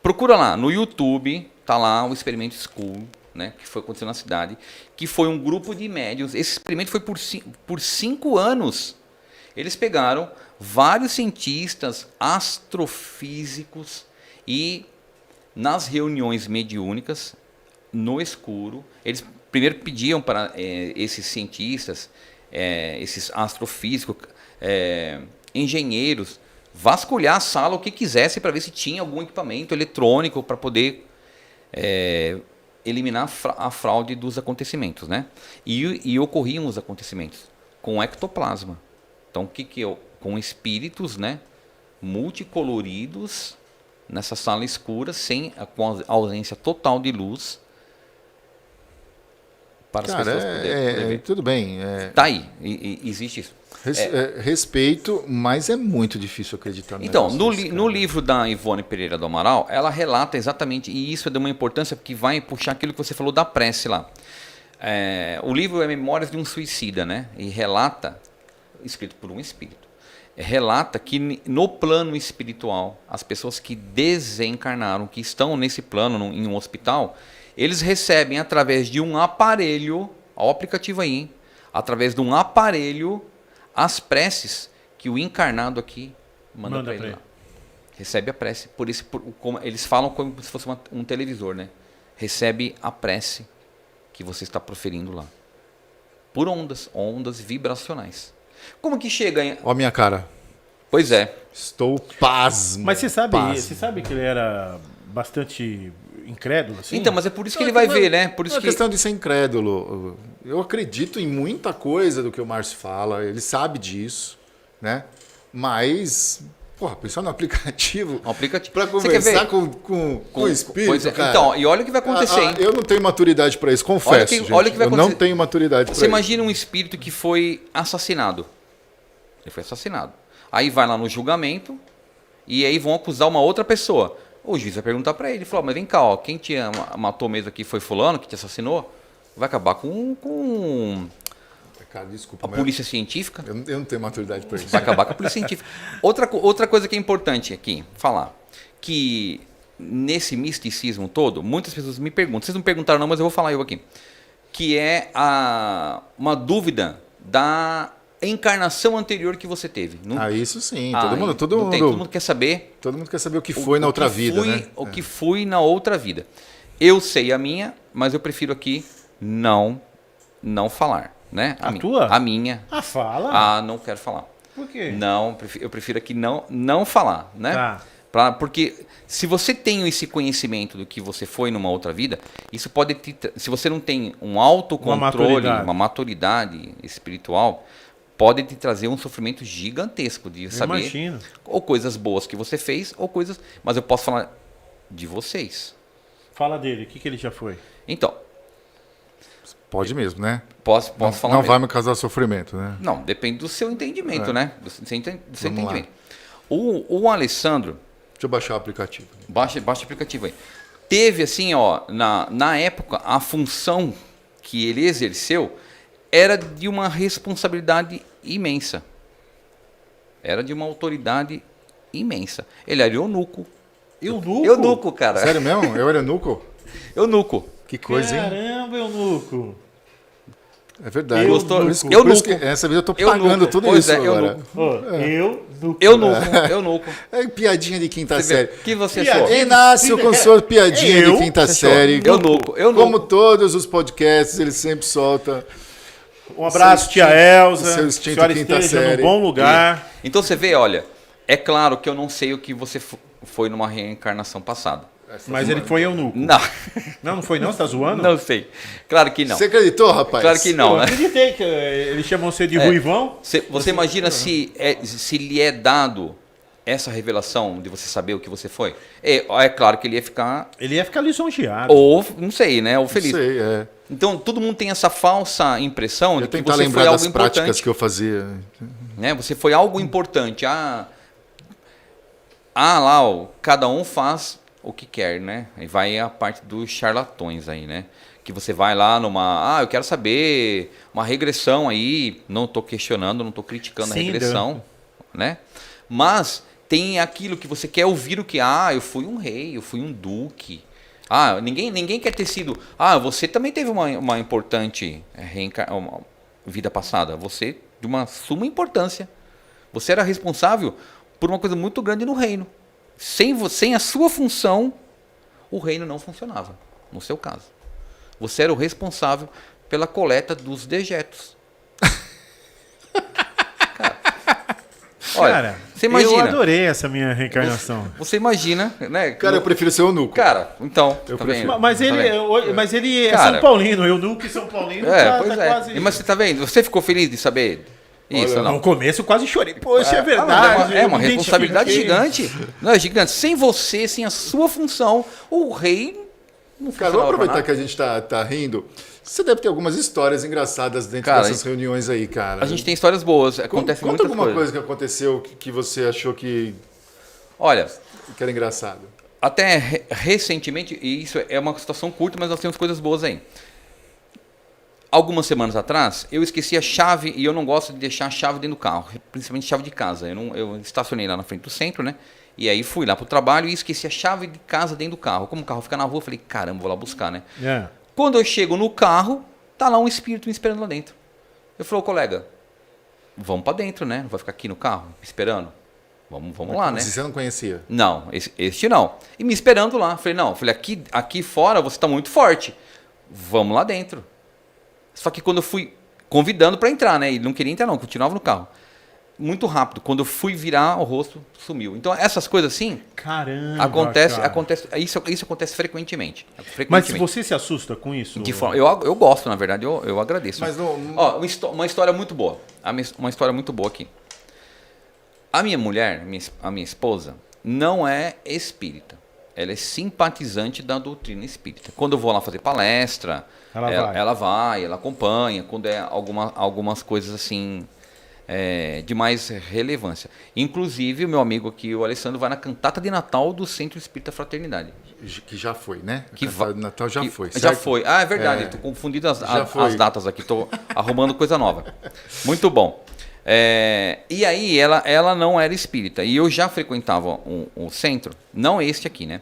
Procura lá. No YouTube, tá lá o Experimento School. né, que foi acontecendo na cidade, que foi um grupo de médiuns. Esse experimento foi por 5 anos. Eles pegaram vários cientistas, astrofísicos e nas reuniões mediúnicas, no escuro, eles primeiro pediam para esses cientistas, esses astrofísicos, engenheiros, vasculhar a sala o que quisesse para ver se tinha algum equipamento eletrônico para poder eliminar a fraude dos acontecimentos, né? E ocorriam os acontecimentos com ectoplasma. Então, com espíritos, né, multicoloridos nessa sala escura, com a ausência total de luz, para as pessoas poderem ver. Tudo bem. Tá aí, existe isso. Respeito, mas é muito difícil acreditar nisso. Então, no livro da Ivone Pereira do Amaral, ela relata exatamente, e isso é de uma importância que vai puxar aquilo que você falou da prece lá. O livro é Memórias de um Suicida, né? E relata, escrito por um espírito, relata que no plano espiritual, as pessoas que desencarnaram, que estão nesse plano em um hospital, eles recebem através de um aparelho, olha o aplicativo aí, hein? Através de um aparelho, as preces que o encarnado aqui manda para ele lá. Recebe a prece. Por isso, eles falam como se fosse um televisor, né? Recebe a prece que você está proferindo lá. Por ondas vibracionais. Como que chega... Ó a minha cara. Pois é. Estou pasmo. Mas você sabe que ele era bastante incrédulo, assim? Então, mas é por isso que ele vai ver, né? Por isso não é questão de ser incrédulo. Eu acredito em muita coisa do que o Márcio fala, ele sabe disso, né? Mas, porra, pensar no aplicativo, para conversar com o espírito, cara. Então, e olha o que vai acontecer, hein? Eu não tenho maturidade para isso, confesso, gente. Olha o que vai acontecer. Eu não tenho maturidade para isso. Você imagina um espírito que foi assassinado. Ele foi assassinado. Aí vai lá no julgamento e aí vão acusar uma outra pessoa. O juiz vai perguntar para ele, falou, mas vem cá, ó, quem te matou mesmo aqui foi fulano, que te assassinou? Vai acabar com cara, desculpa, a polícia científica. Eu não tenho maturidade para isso. Vai acabar com a polícia científica. Outra coisa que é importante aqui falar, que nesse misticismo todo, muitas pessoas me perguntam, vocês não perguntaram não, mas eu vou falar eu aqui, que é uma dúvida da encarnação anterior que você teve. Isso sim. Todo mundo quer saber. Todo mundo quer saber o que foi na outra vida, né? O que fui na outra vida. Eu sei a minha, mas eu prefiro aqui não falar, né? Tua? A minha. Fala. Não quero falar. Por quê? Não, eu prefiro aqui não falar, né? Tá. Porque se você tem esse conhecimento do que você foi numa outra vida, isso pode se você não tem um autocontrole, uma maturidade espiritual, pode te trazer um sofrimento gigantesco de saber. Imagino. Ou coisas boas que você fez, ou coisas... Mas eu posso falar de vocês. Fala dele, o que ele já foi? Então... Pode mesmo, né? Posso falar Não mesmo. vai me causar sofrimento, né? Não, depende do seu entendimento, né? Do seu entendimento. O Alessandro... Deixa eu baixar o aplicativo. Baixa o aplicativo aí. Teve, assim, ó, na época, a função que ele exerceu era de uma responsabilidade imensa. Era de uma autoridade imensa. Ele era eunuco. Eunuco, cara. Sério mesmo? Eu era eunuco? Eunuco. Que coisa, hein? Caramba, eunuco. É verdade. Essa vez eu tô pagando tudo isso agora. Eunuco. É piadinha de quinta série. O que você achou? Inácio com sua piadinha de quinta série. Eunuco. Como todos os podcasts, ele sempre solta. Um abraço, tia Elza. Seu instinto senhora quinta esteja série. num bom lugar. Então você vê, olha, é claro que eu não sei o que você foi numa reencarnação passada. Mas ele foi eunuco. Não foi não? Você tá zoando? Não sei. Claro que não. Você acreditou, rapaz? Claro que não, Eu né? acreditei que eles chamam você de ruivão. Você imagina se lhe é dado essa revelação de você saber o que você foi? É claro que ele ia ficar... Ele ia ficar lisonjeado. Ou, não sei, né? Ou feliz. Não sei, é. Então, todo mundo tem essa falsa impressão de que tentar você lembrar foi algo das práticas importante. que eu fazia. Né? Você foi algo importante. Lá, cada um faz o que quer, né? E vai a parte dos charlatões aí, né? Que você vai lá eu quero saber uma regressão aí. Não estou questionando, não estou criticando a regressão, né? Mas tem aquilo que você quer ouvir eu fui um rei, eu fui um duque. Ninguém quer ter sido... você também teve uma importante uma vida passada. Você, de uma suma importância. Você era responsável por uma coisa muito grande no reino. Sem a sua função, o reino não funcionava, no seu caso. Você era o responsável pela coleta dos dejetos. Olha, você imagina. Eu adorei essa minha reencarnação. Você imagina, né? Cara, eu prefiro ser eunuco. Cara, então. Mas ele é Cara, São Paulino, eunuco e São Paulino. Pois é. Quase... Mas você tá vendo? Você ficou feliz de saber isso? Olha, ou não? No começo eu quase chorei. Poxa, é verdade. É uma responsabilidade gigante. Não, é gigante. Sem você, sem a sua função, o rei não Cara, vamos aproveitar que a gente tá rindo. Você deve ter algumas histórias engraçadas dentro dessas reuniões aí, cara. A gente tem histórias boas. Acontece muitas alguma coisa que aconteceu que você achou que era engraçado. Até recentemente, e isso é uma situação curta, mas nós temos coisas boas aí. Algumas semanas atrás, eu esqueci a chave, e eu não gosto de deixar a chave dentro do carro, principalmente chave de casa. Eu estacionei lá na frente do centro, né? E aí fui lá pro trabalho e esqueci a chave de casa dentro do carro. Como o carro fica na rua, eu falei, caramba, vou lá buscar, né? Quando eu chego no carro, tá lá um espírito me esperando lá dentro. Eu falei, colega, vamos para dentro, né? Não vai ficar aqui no carro esperando? Vamos lá, né? Você não conhecia? Não, este não. E me esperando lá. Falei, aqui fora você tá muito forte. Vamos lá dentro. Só que quando eu fui convidando para entrar, né? Ele não queria entrar não, continuava no carro. Muito rápido. Quando eu fui virar o rosto, sumiu. Então, essas coisas assim... Caramba, acontece, isso acontece frequentemente. Mas você se assusta com isso? De forma, eu gosto, na verdade, eu agradeço. Mas uma história muito boa. Uma história muito boa aqui. A minha mulher, a minha esposa, não é espírita. Ela é simpatizante da doutrina espírita. Quando eu vou lá fazer palestra, ela acompanha. Quando é algumas coisas assim... de mais relevância. Inclusive, o meu amigo aqui, o Alessandro, vai na cantata de Natal do Centro Espírita Fraternidade. Que já foi, né? Natal já foi, certo? Já foi. É verdade, estou confundindo as datas aqui, estou arrumando coisa nova. Muito bom. E aí, ela não era espírita. E eu já frequentava o centro, não este aqui, né?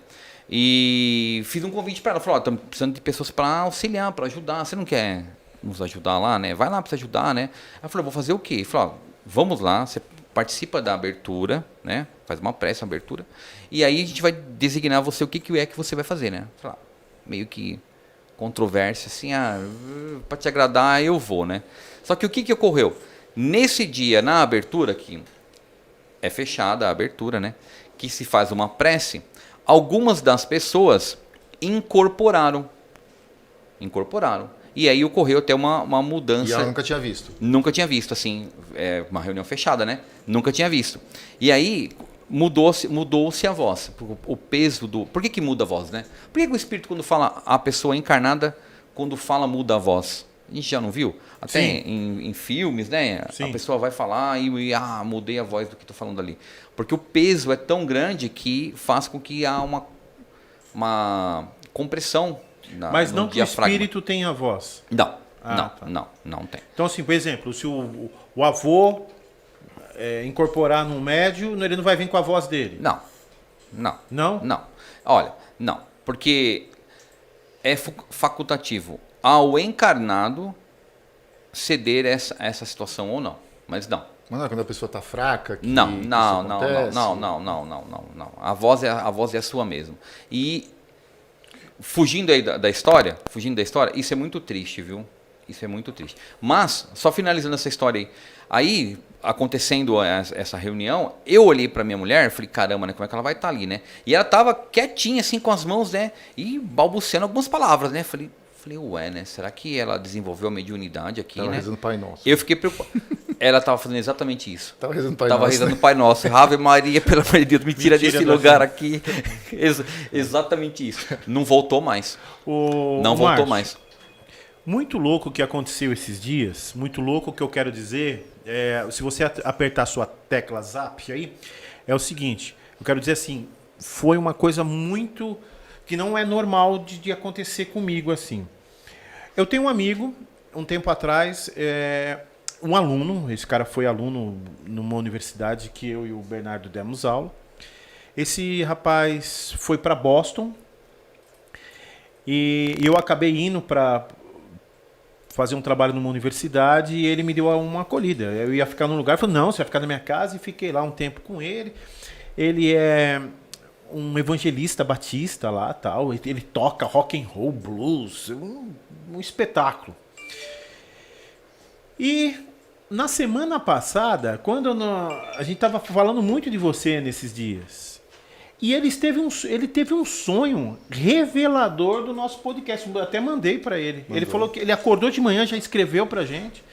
E fiz um convite para ela. Falei, estamos precisando de pessoas para auxiliar, para ajudar. Você não quer nos ajudar lá, né? Vai lá para ajudar, né? Ela falou, vou fazer o quê? Ele falou, vamos lá, você participa da abertura, né? Faz uma prece na abertura. E aí a gente vai designar você o que é que você vai fazer, né? Falei, meio que controvérsia, assim, para te agradar eu vou, né? Só que o que ocorreu? Nesse dia, na abertura, que é fechada a abertura, né? Que se faz uma prece, algumas das pessoas incorporaram. E aí ocorreu até uma mudança. E ela nunca tinha visto? Nunca tinha visto, assim, uma reunião fechada, né? Nunca tinha visto. E aí mudou-se a voz. O peso do... Por que muda a voz, né? Por que o espírito, quando fala, a pessoa encarnada, quando fala, muda a voz? A gente já não viu? Até em filmes, né? Sim. A pessoa vai falar e mudei a voz do que estou falando ali. Porque o peso é tão grande que faz com que há uma compressão. Mas não que o espírito tenha voz? Não, não tem. Então, assim, por exemplo, se o avô incorporar num médio, ele não vai vir com a voz dele? Não. Não? Olha, não. Porque é facultativo ao encarnado ceder essa situação ou não. Mas não. Mas não é quando a pessoa está fraca? Não. A voz é a sua mesmo. E... Fugindo da história, isso é muito triste, viu? Isso é muito triste. Mas, só finalizando essa história aí acontecendo essa reunião, eu olhei para minha mulher e falei, caramba, né, como é que ela vai estar ali, né? E ela tava quietinha, assim, com as mãos, né? E balbuciando algumas palavras, né? Falei, ué, né? Será que ela desenvolveu a mediunidade aqui, né? Tava rezando Pai Nosso. Eu fiquei preocupado. Ela estava fazendo exatamente isso. Tava rezando Pai Nosso. Tava rezando Pai Nosso. Ave Maria, pelo amor de Deus, me tira desse lugar aqui. Exatamente isso. Não voltou mais. Não voltou mais. Muito louco o que aconteceu esses dias. Muito louco o que eu quero dizer. Se você apertar sua tecla Zap aí, é o seguinte. Eu quero dizer assim, foi uma coisa muito... que não é normal de acontecer comigo assim. Eu tenho um amigo, um tempo atrás, um aluno, esse cara foi aluno numa universidade que eu e o Bernardo demos aula. Esse rapaz foi para Boston E eu acabei indo para fazer um trabalho numa universidade e ele me deu uma acolhida. Eu ia ficar num lugar, falei, não, você vai ficar na minha casa, e fiquei lá um tempo com ele. Ele é um evangelista batista lá, tal. Ele toca rock and roll, blues, um espetáculo. E na semana passada, quando a gente estava falando muito de você nesses dias, e ele teve um sonho revelador do nosso podcast. Eu até mandei para ele. Mandou. Ele falou que ele acordou de manhã, já escreveu pra gente.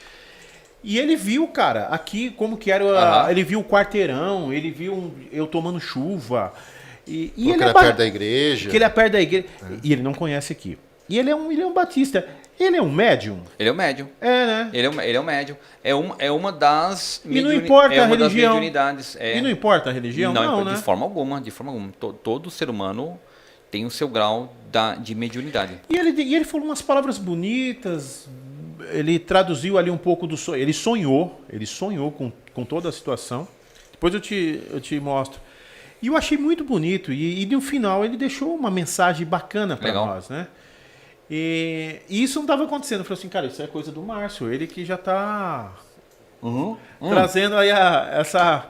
E ele viu, cara, aqui como que era. Ele viu o quarteirão, ele viu eu tomando chuva. E ele é perto da igreja. Que ele é perto da igreja. E ele não conhece aqui. E ele é um batista. Ele é um médium? Ele é um médium. É, né? Ele é um médium. É uma das... E não importa a religião. Mediunidades. E não importa a religião? Não, né? De forma alguma. Todo ser humano tem o seu grau de mediunidade. E ele falou umas palavras bonitas. Ele traduziu ali um pouco do sonho. Ele sonhou com toda a situação. Depois eu te mostro. E eu achei muito bonito. E no final ele deixou uma mensagem bacana para nós, né? E isso não estava acontecendo. Eu falei assim, cara, isso é coisa do Márcio. Ele que já está trazendo aí essa...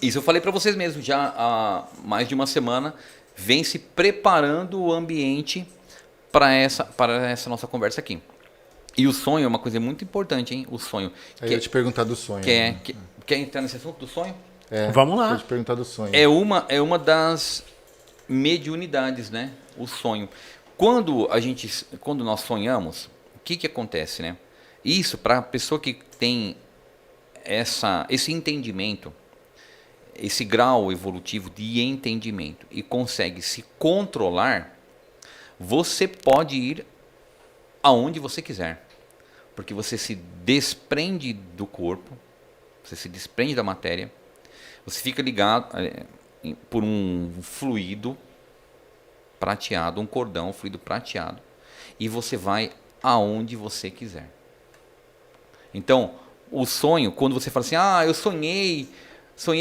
Isso eu falei para vocês mesmo, já há mais de uma semana, vem se preparando o ambiente para essa nossa conversa aqui. E o sonho é uma coisa muito importante, hein? O sonho. Eu ia te perguntar do sonho. Quer entrar nesse assunto do sonho? Vamos lá. Eu ia te perguntar do sonho. É uma das mediunidades, né? O sonho. Quando nós sonhamos, o que acontece, né? Isso, para a pessoa que tem esse entendimento, esse grau evolutivo de entendimento e consegue se controlar, você pode ir aonde você quiser. Porque você se desprende do corpo, você se desprende da matéria, você fica ligado por um fluido prateado, um cordão, fluido prateado, e você vai aonde você quiser. Então, o sonho, quando você fala assim, eu sonhei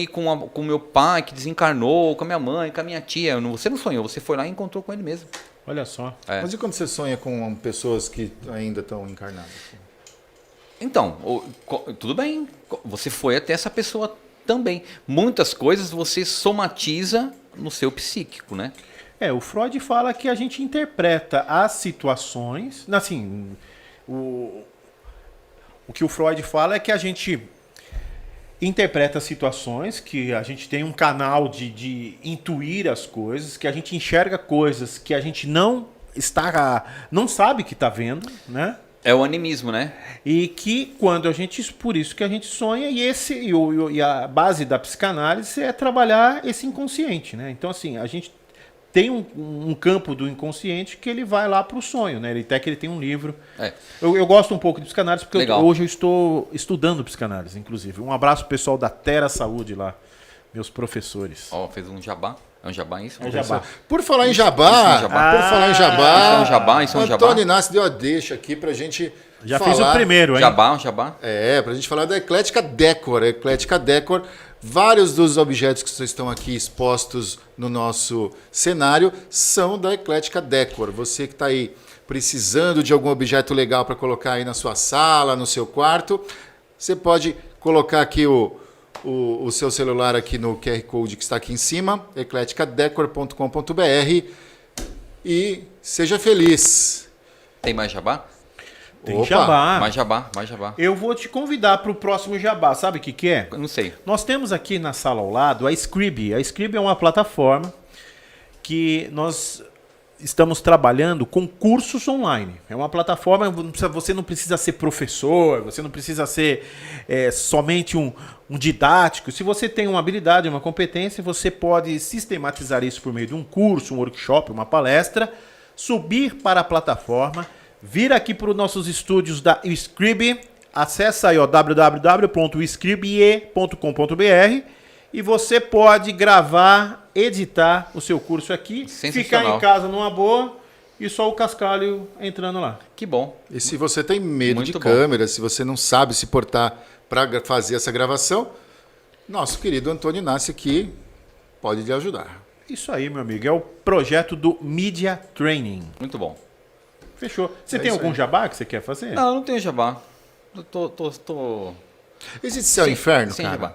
com meu pai que desencarnou, com a minha mãe, com a minha tia, você não sonhou, você foi lá e encontrou com ele mesmo. Olha só. Mas e quando você sonha com pessoas que ainda estão encarnadas? Então, tudo bem, você foi até essa pessoa também. Muitas coisas você somatiza no seu psíquico, né? O Freud fala que a gente interpreta as situações, assim, o que o Freud fala é que a gente interpreta as situações, que a gente tem um canal de intuir as coisas, que a gente enxerga coisas que a gente não sabe que está vendo, né? É o animismo, né? E que por isso que a gente sonha, e a base da psicanálise é trabalhar esse inconsciente, né? Então, assim, a gente tem um campo do inconsciente que ele vai lá para o sonho, né? Até que ele tem um livro. Eu gosto um pouco de psicanálise, porque hoje eu estou estudando psicanálise, inclusive. Um abraço pro pessoal da Terra Saúde lá, meus professores. Fez um jabá. É um jabá isso? É um jabá. Por falar em jabá, isso é um jabá. Antônio Inácio deu a deixa aqui pra gente falar. Fiz o primeiro, hein? Jabá. Pra gente falar da Eclética Decor. A Eclética Decor, vários dos objetos que estão aqui expostos no nosso cenário são da Eclética Decor. Você que está aí precisando de algum objeto legal para colocar aí na sua sala, no seu quarto, você pode colocar aqui o seu celular aqui no QR Code que está aqui em cima, ecleticadecor.com.br, e seja feliz. Tem mais jabá? Tem jabá. Mais jabá. Eu vou te convidar para o próximo jabá. Sabe o que é? Não sei. Nós temos aqui na sala ao lado a Scrib. A Scrib é uma plataforma que nós estamos trabalhando com cursos online. É uma plataforma, você não precisa ser professor, você não precisa ser somente um didático. Se você tem uma habilidade, uma competência, você pode sistematizar isso por meio de um curso, um workshop, uma palestra, subir para a plataforma, vir aqui para os nossos estúdios da Scrib, acessa aí www.scribe.com.br e você pode gravar, editar o seu curso aqui, ficar em casa numa boa e só o cascalho entrando lá. Que bom. E se você tem medo Muito de bom. câmera, se você não sabe se portar para fazer essa gravação, nosso querido Antônio Inácio aqui pode lhe ajudar. Isso aí, meu amigo, é o projeto do Media Training. Muito bom. Fechou. Você É tem isso algum aí. jabá que você quer fazer? Não, eu não tenho jabá. Eu tô Existe céu e sem- inferno, sem cara? jabá.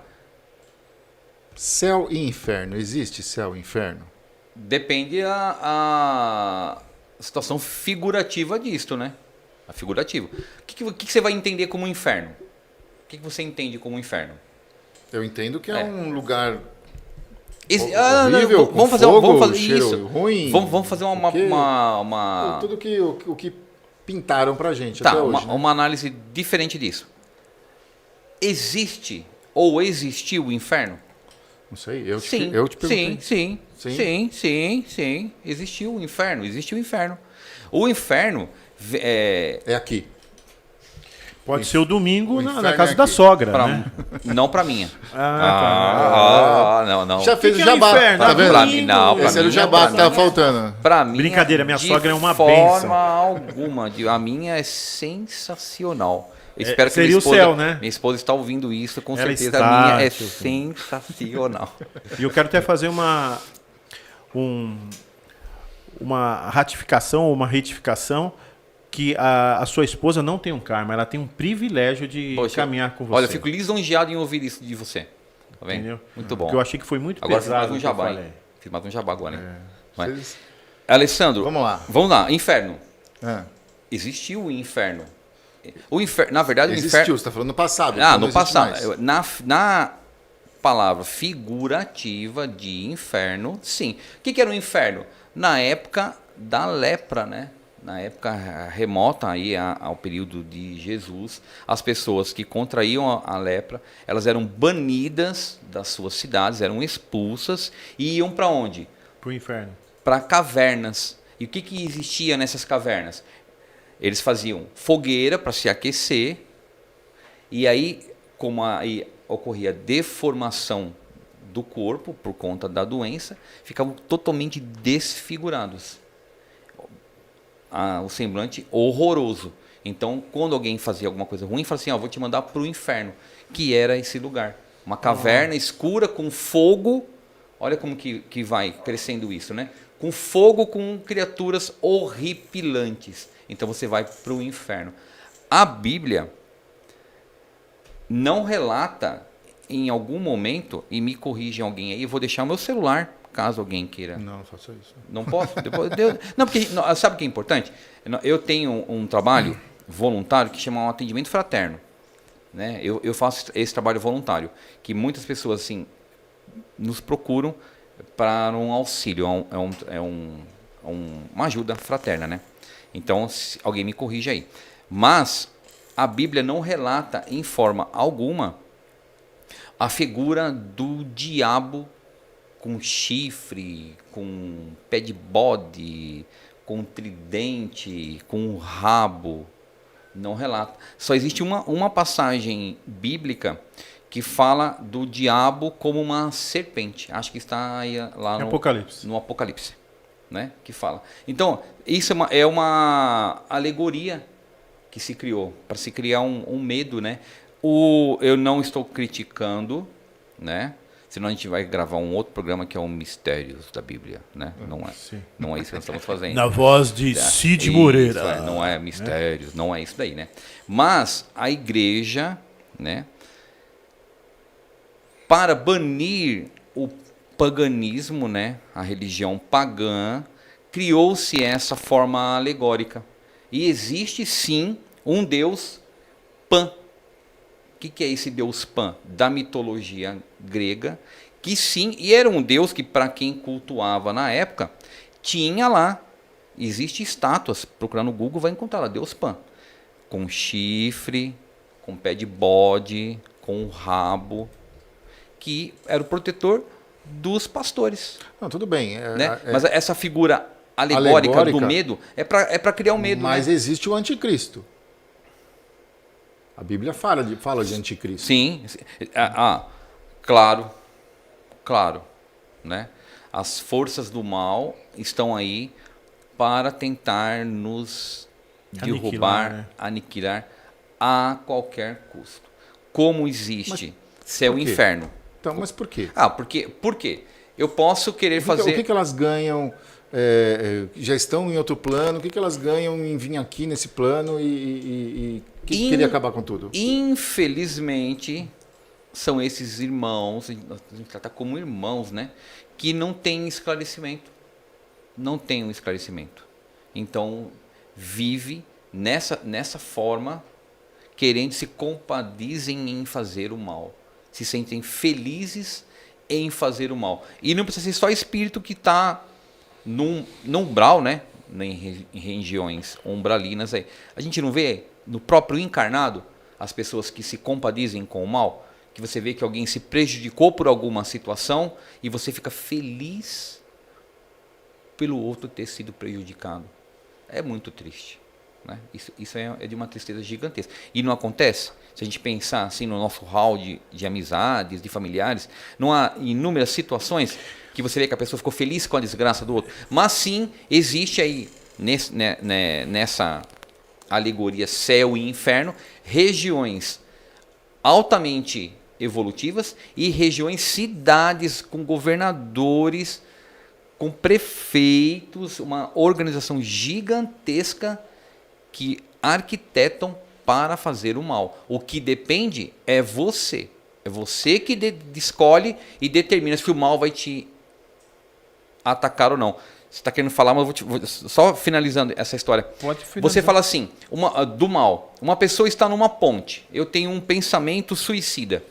Céu e inferno. Existe céu e inferno? Depende a situação figurativa disto, né? A figurativa. O que você vai entender como inferno? O que você entende como inferno? Eu entendo que é um lugar Não, horrível, vamos fazer, fogo, vamos fazer cheiro isso. ruim. Vamos fazer o quê? uma Tudo que, o que pintaram pra gente tá, até hoje, né? uma análise diferente disso. Existe ou existiu o inferno? Não sei, eu te sim, perguntei. sim. Existiu o inferno, existe o inferno. O inferno É aqui. Pode ser o domingo o na inferno casa é da aqui. sogra, né? não pra minha. Não. Já fez que o é o jabá, inferno? tá vendo? Pra mim, não, pra Esse era o mim, jabá pra que tava mim. faltando. Pra mim, Brincadeira, minha de sogra é uma forma bênção. alguma. A minha é sensacional. Eu espero que seria minha o esposa, céu, né? minha esposa está ouvindo isso, com Ela certeza está, a minha é seu sensacional. E eu quero até fazer uma ratificação ou uma retificação que a sua esposa não tem um karma, ela tem um privilégio de Poxa, caminhar com você. Olha, eu fico lisonjeado em ouvir isso de você. Tá vendo? Entendeu? Muito bom. Porque eu achei que foi muito Agora fiz mais pesado. um o que eu jabá, falei. hein? Fiz mais um jabá agora, hein? Vai. Vocês- Alessandro, Vamos lá. Inferno. É. Existiu o inferno. O inferno, na verdade, o Existiu, inferno. você tá falando no passado. então não No existe passado. mais. Na palavra figurativa de inferno, sim. O que era o inferno? Na época da lepra, né? Na época remota aí ao período de Jesus, as pessoas que contraíam a lepra, elas eram banidas das suas cidades, eram expulsas e iam para onde? Pro inferno. Para cavernas. E o que existia nessas cavernas? Eles faziam fogueira para se aquecer, e aí, como aí ocorria deformação do corpo por conta da doença, ficavam totalmente desfigurados. O semblante horroroso. Então, quando alguém fazia alguma coisa ruim, falava assim, vou te mandar para o inferno, que era esse lugar. Uma caverna escura com fogo. Olha como que vai crescendo isso, né? Com fogo, com criaturas horripilantes. Então você vai para o inferno. A Bíblia não relata em algum momento, e me corrigem alguém aí, eu vou deixar o meu celular, caso alguém queira. Não faça isso. Não posso? Não, porque sabe o que é importante? Eu tenho um trabalho voluntário que chama um atendimento fraterno. Né? Eu faço esse trabalho voluntário, que muitas pessoas assim nos procuram para um auxílio, uma ajuda fraterna, né? Então, se alguém me corrige aí. Mas a Bíblia não relata em forma alguma a figura do diabo com chifre, com pé de bode, com tridente, com rabo. Não relata. Só existe uma passagem bíblica que fala do diabo como uma serpente. Acho que está aí, lá no Apocalipse, né? Que fala. Então, isso é uma alegoria que se criou, para se criar um medo, né? Eu não estou criticando, né? Senão a gente vai gravar um outro programa que é o Mistérios da Bíblia, né? Não é isso que nós estamos fazendo. Na voz de Cid Isso, Moreira. não é mistérios, não é isso daí, né? Mas a igreja, né? Para banir o paganismo, né? A religião pagã, criou-se essa forma alegórica. E existe sim um Deus Pan. O que é esse Deus Pan? Da mitologia grega, que sim, e era um Deus que para quem cultuava na época, tinha lá, existe estátuas, procurar no Google vai encontrar lá, Deus Pan, com chifre, com pé de bode, com rabo, que era o protetor dos pastores. Não, tudo bem. Né? Mas essa figura alegórica do medo é para criar o medo. Mas né? existe o anticristo. A Bíblia fala de anticristo. Sim. Claro. Né? As forças do mal estão aí para tentar nos derrubar, aniquilar a qualquer custo. Como existe céu e inferno. Então, mas por quê? Por quê? Eu posso querer fazer... O que elas ganham já estão em outro plano? O que elas ganham em vir aqui nesse plano e querer acabar com tudo? Infelizmente, são esses irmãos, a gente trata como irmãos, né? Que não têm esclarecimento. Não tem um esclarecimento. Então, vive nessa forma, querendo, se compadecem em fazer o mal. Se sentem felizes em fazer o mal. E não precisa ser só espírito que está num umbral, né? Em regiões umbralinas aí. A gente não vê no próprio encarnado as pessoas que se compadecem com o mal? Que você vê que alguém se prejudicou por alguma situação e você fica feliz pelo outro ter sido prejudicado. É muito triste. Né? Isso é de uma tristeza gigantesca. E não acontece? Se a gente pensar assim no nosso hall de amizades, de familiares, não há inúmeras situações que você vê que a pessoa ficou feliz com a desgraça do outro. Mas sim, existe aí, nessa alegoria céu e inferno, regiões altamente evolutivas e regiões, cidades com governadores, com prefeitos, uma organização gigantesca que arquitetam para fazer o mal. O que depende é você. É você que escolhe e determina se o mal vai te atacar ou não. Você está querendo falar, mas só finalizando essa história. Pode finalizar. Você fala assim, do mal. Uma pessoa está numa ponte. Eu tenho um pensamento suicida.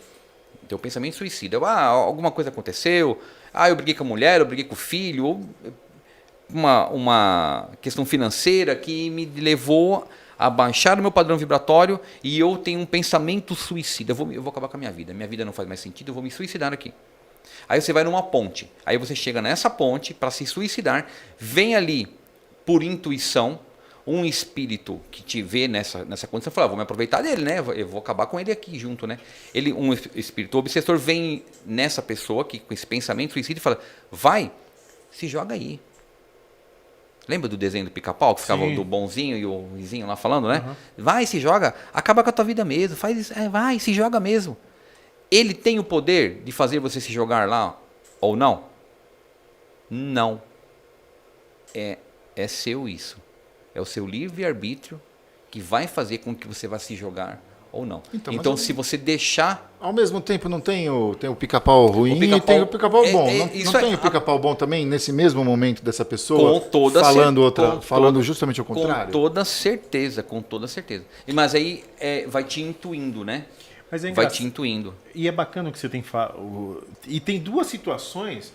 Tem um pensamento suicida. Alguma coisa aconteceu. Eu briguei com a mulher, eu briguei com o filho. Ou uma questão financeira que me levou a baixar o meu padrão vibratório e eu tenho um pensamento suicida. Eu vou acabar com a minha vida. Minha vida não faz mais sentido, eu vou me suicidar aqui. Aí você vai numa ponte. Aí você chega nessa ponte para se suicidar. Vem ali, por intuição, um espírito que te vê nessa condição e fala, vou me aproveitar dele, né? Eu vou acabar com ele aqui junto, né? Um espírito obsessor vem nessa pessoa aqui, com esse pensamento suicida e fala, vai, se joga aí. Lembra do desenho do Pica-Pau, que ficava do bonzinho e o vizinho lá falando, né? Uhum. Vai, se joga, acaba com a tua vida mesmo, faz isso, vai, se joga mesmo. Ele tem o poder de fazer você se jogar lá ou não? Não. É seu isso. É o seu livre-arbítrio que vai fazer com que você vá se jogar ou não. Então se você deixar... Ao mesmo tempo não tem o Pica-Pau ruim e tem o Pica-Pau bom. Não tem o Pica-Pau bom também nesse mesmo momento dessa pessoa falando justamente ao contrário? Com toda certeza. Mas aí vai te intuindo, né? Mas vai te intuindo. E é bacana o que você tem falado. E tem duas situações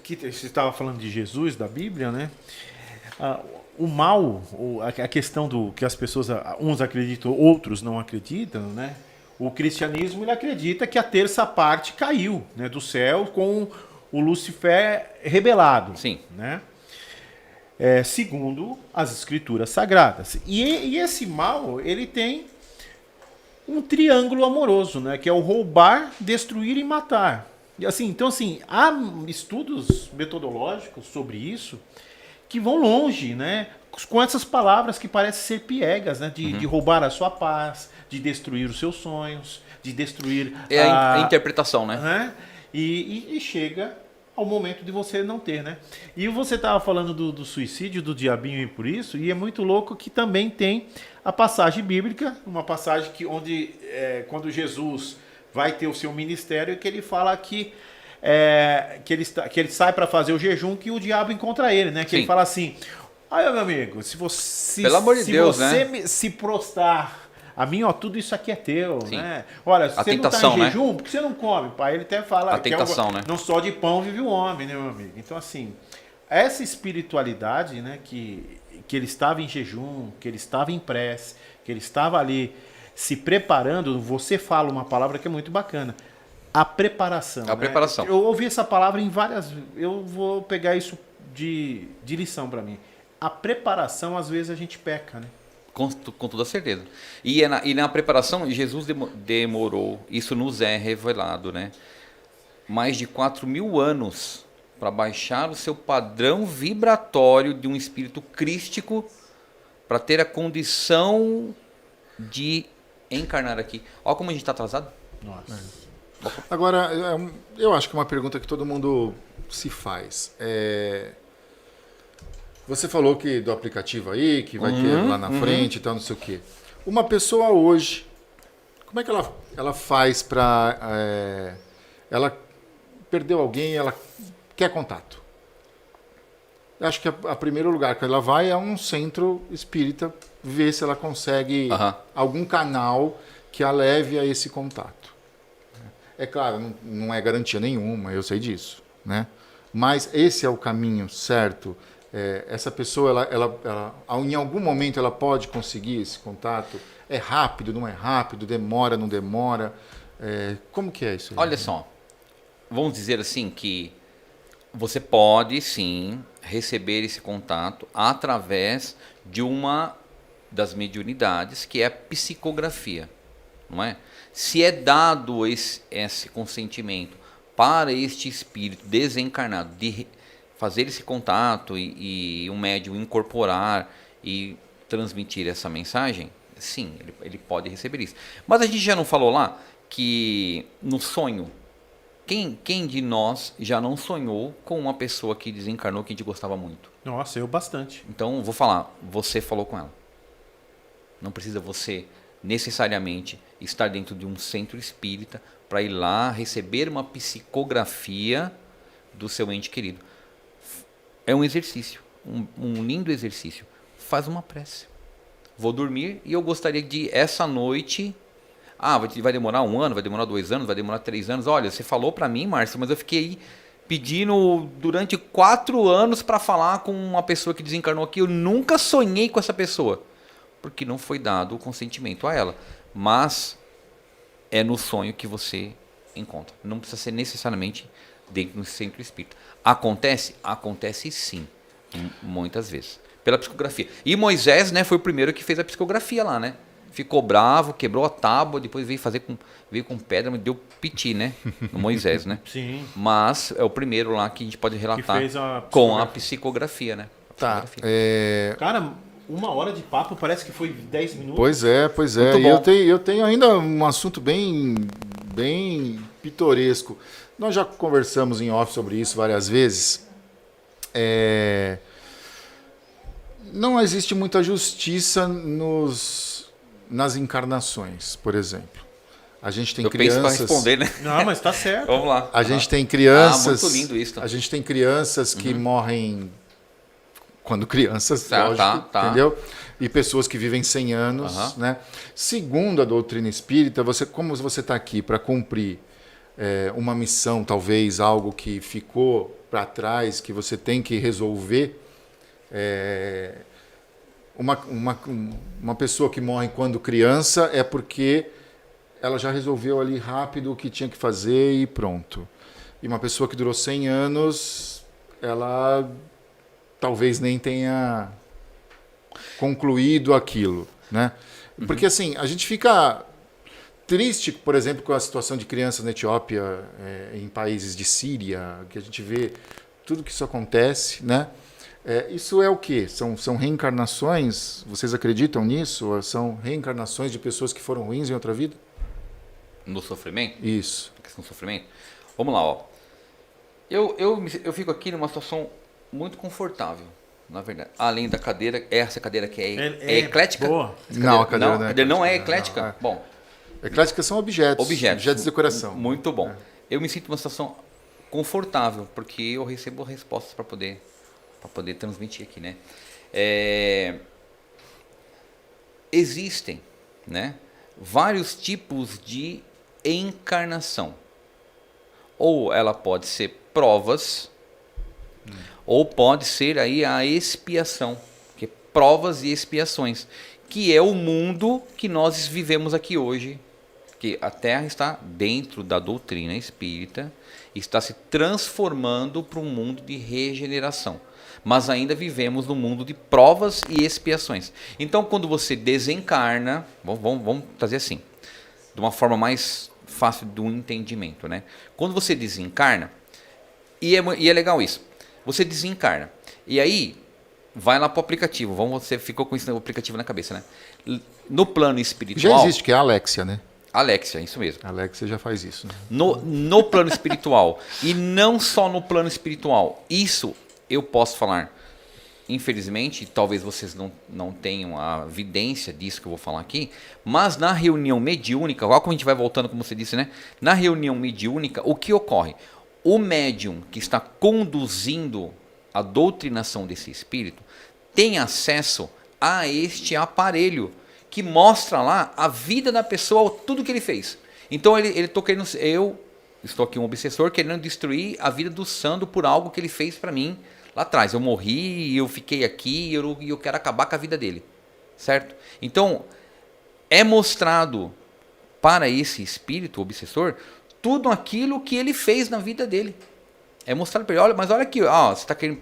que você estava falando de Jesus, da Bíblia, né? O mal, a questão do que as pessoas, uns acreditam, outros não acreditam, né? O cristianismo, ele acredita que a terça parte caiu, né, do céu com o Lúcifer rebelado. Sim. Né? Segundo as escrituras sagradas. E esse mal, ele tem um triângulo amoroso, né, que é o roubar, destruir e matar. E então, há estudos metodológicos sobre isso que vão longe, né? Com essas palavras que parecem ser piegas, né? De roubar a sua paz, de destruir os seus sonhos, de destruir a interpretação, né? E chega ao momento de você não ter, né? E você estava falando do suicídio, do diabinho e por isso, e é muito louco que também tem a passagem bíblica, uma passagem onde quando Jesus vai ter o seu ministério, que ele fala que ele sai para fazer o jejum, que o diabo encontra ele, né? Que Sim. ele fala assim, meu amigo, se você, pelo amor de Deus, né? Se prostrar a mim, tudo isso aqui é teu, Sim. né? Olha, se você tentação, não está em jejum, por que você não come? Pai, ele até fala a tentação, né? Não só de pão vive o homem, né, meu amigo? Então, essa espiritualidade, né, que ele estava em jejum, que ele estava em prece, que ele estava ali se preparando, você fala uma palavra que é muito bacana. A preparação. Preparação. Eu ouvi essa palavra em várias... Eu vou pegar isso de lição para mim. A preparação, às vezes, a gente peca, né? Com toda certeza. E na preparação, Jesus demorou, isso nos é revelado, né? Mais de 4.000 anos para baixar o seu padrão vibratório de um espírito crístico para ter a condição de encarnar aqui. Olha como a gente está atrasado. Nossa. Agora, eu acho que é uma pergunta que todo mundo se faz. Você falou que do aplicativo aí, que vai ter lá na frente e tal, não sei o quê. Uma pessoa hoje, como é que ela faz para... ela perdeu alguém, ela quer contato. Acho que a primeiro lugar que ela vai é um centro espírita, ver se ela consegue algum canal que a leve a esse contato. É claro, não é garantia nenhuma, eu sei disso, né? Mas esse é o caminho certo. Essa pessoa, em algum momento, ela pode conseguir esse contato? É rápido, não é rápido? Demora, não demora? Como que é isso aí? Olha só, vamos dizer assim que você pode, sim, receber esse contato através de uma das mediunidades, que é a psicografia, não é? Se é dado esse consentimento para este espírito desencarnado de fazer esse contato e um médium incorporar e transmitir essa mensagem, sim, ele pode receber isso. Mas a gente já não falou lá que no sonho, quem de nós já não sonhou com uma pessoa que desencarnou que a gente gostava muito? Nossa, eu bastante. Então, vou falar, você falou com ela. Não precisa você necessariamente estar dentro de um centro espírita para ir lá receber uma psicografia do seu ente querido. É um exercício, um lindo exercício. Faz uma prece. Vou dormir e eu gostaria de essa noite... vai demorar 1 ano, vai demorar 2 anos, vai demorar 3 anos. Olha, você falou para mim, Márcio, mas eu fiquei pedindo durante 4 anos para falar com uma pessoa que desencarnou aqui. Eu nunca sonhei com essa pessoa, porque não foi dado o consentimento a ela. Mas é no sonho que você encontra. Não precisa ser necessariamente dentro do centro espírita. Acontece? Acontece sim, muitas vezes. Pela psicografia. E Moisés, né, foi o primeiro que fez a psicografia lá, né? Ficou bravo, quebrou a tábua, depois veio com pedra, mas deu piti, né? No Moisés, né? Sim. Mas é o primeiro lá que a gente pode relatar com a psicografia, né? Tá. Cara, 1 hora de papo parece que foi 10 minutos. Pois é. Muito E eu tenho ainda um assunto bem pitoresco. Nós já conversamos em off sobre isso várias vezes. Não existe muita justiça nas encarnações, por exemplo. A gente tem crianças... penso para responder, né? Não, mas tá certo. Vamos lá. A gente tem crianças... muito lindo isso. A gente tem crianças que morrem quando crianças, lógico, entendeu? E pessoas que vivem 100 anos, né? Segundo a doutrina espírita, como você está aqui para cumprir uma missão, talvez algo que ficou para trás, que você tem que resolver... Uma pessoa que morre quando criança é porque ela já resolveu ali rápido o que tinha que fazer e pronto. E uma pessoa que durou 100 anos, ela talvez nem tenha concluído aquilo, né? Porque assim, a gente fica triste, por exemplo, com a situação de crianças na Etiópia, em países de Síria, que a gente vê tudo que isso acontece, né? Isso é o quê? São reencarnações? Vocês acreditam nisso? Ou são reencarnações de pessoas que foram ruins em outra vida? No sofrimento? Isso. Na questão do sofrimento? Vamos lá, ó. Eu fico aqui numa situação muito confortável, na verdade. Além da cadeira, essa cadeira que é eclética? Boa. Não, a cadeira não é eclética? Não. Bom. Eclética são objetos de decoração. Muito bom. Eu me sinto numa situação confortável, porque eu recebo respostas para poder transmitir aqui, né? Existem, né, vários tipos de encarnação. Ou ela pode ser provas, ou pode ser aí a expiação, que é provas e expiações, que é o mundo que nós vivemos aqui hoje, que a Terra está dentro da doutrina espírita, está se transformando para um mundo de regeneração. Mas ainda vivemos no mundo de provas e expiações. Então, quando você desencarna, vamos trazer assim, de uma forma mais fácil do entendimento, né? Quando você desencarna, e é legal isso, você desencarna, e aí vai lá para o aplicativo, você ficou com esse aplicativo na cabeça, né? No plano espiritual... Já existe, que é a Alexia, né? Alexia, isso mesmo. Alexia já faz isso, né? No plano espiritual. E não só no plano espiritual. Isso eu posso falar. Infelizmente, talvez vocês não tenham a evidência disso que eu vou falar aqui, mas na reunião mediúnica, olha como a gente vai voltando, como você disse, né? Na reunião mediúnica, o que ocorre? O médium que está conduzindo a doutrinação desse espírito tem acesso a este aparelho que mostra lá a vida da pessoa, tudo que ele fez. Então ele tô querendo, eu estou aqui um obsessor querendo destruir a vida do Sandro por algo que ele fez para mim lá atrás. Eu morri, eu fiquei aqui e eu quero acabar com a vida dele, certo? Então é mostrado para esse espírito obsessor tudo aquilo que ele fez na vida dele. É mostrado para ele, olha, mas olha aqui, você está querendo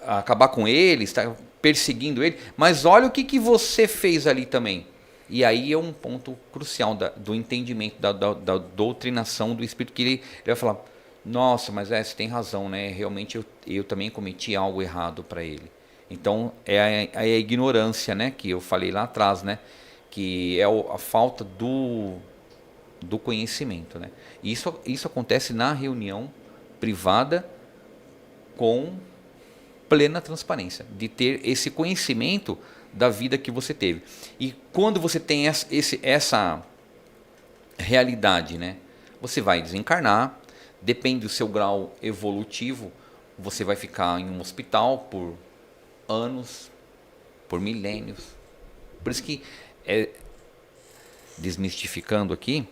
acabar com ele, está perseguindo ele, mas olha o que você fez ali também. E aí é um ponto crucial do entendimento, da doutrinação do espírito, que ele vai falar, nossa, mas você tem razão, né? Realmente eu também cometi algo errado para ele. Então é a ignorância, né? Que eu falei lá atrás, né? Que é a falta do conhecimento, né? Isso acontece na reunião privada com plena transparência, de ter esse conhecimento da vida que você teve. E quando você tem essa realidade, né? Você vai desencarnar, depende do seu grau evolutivo, você vai ficar em um hospital por anos, por milênios. Por isso que, desmistificando aqui,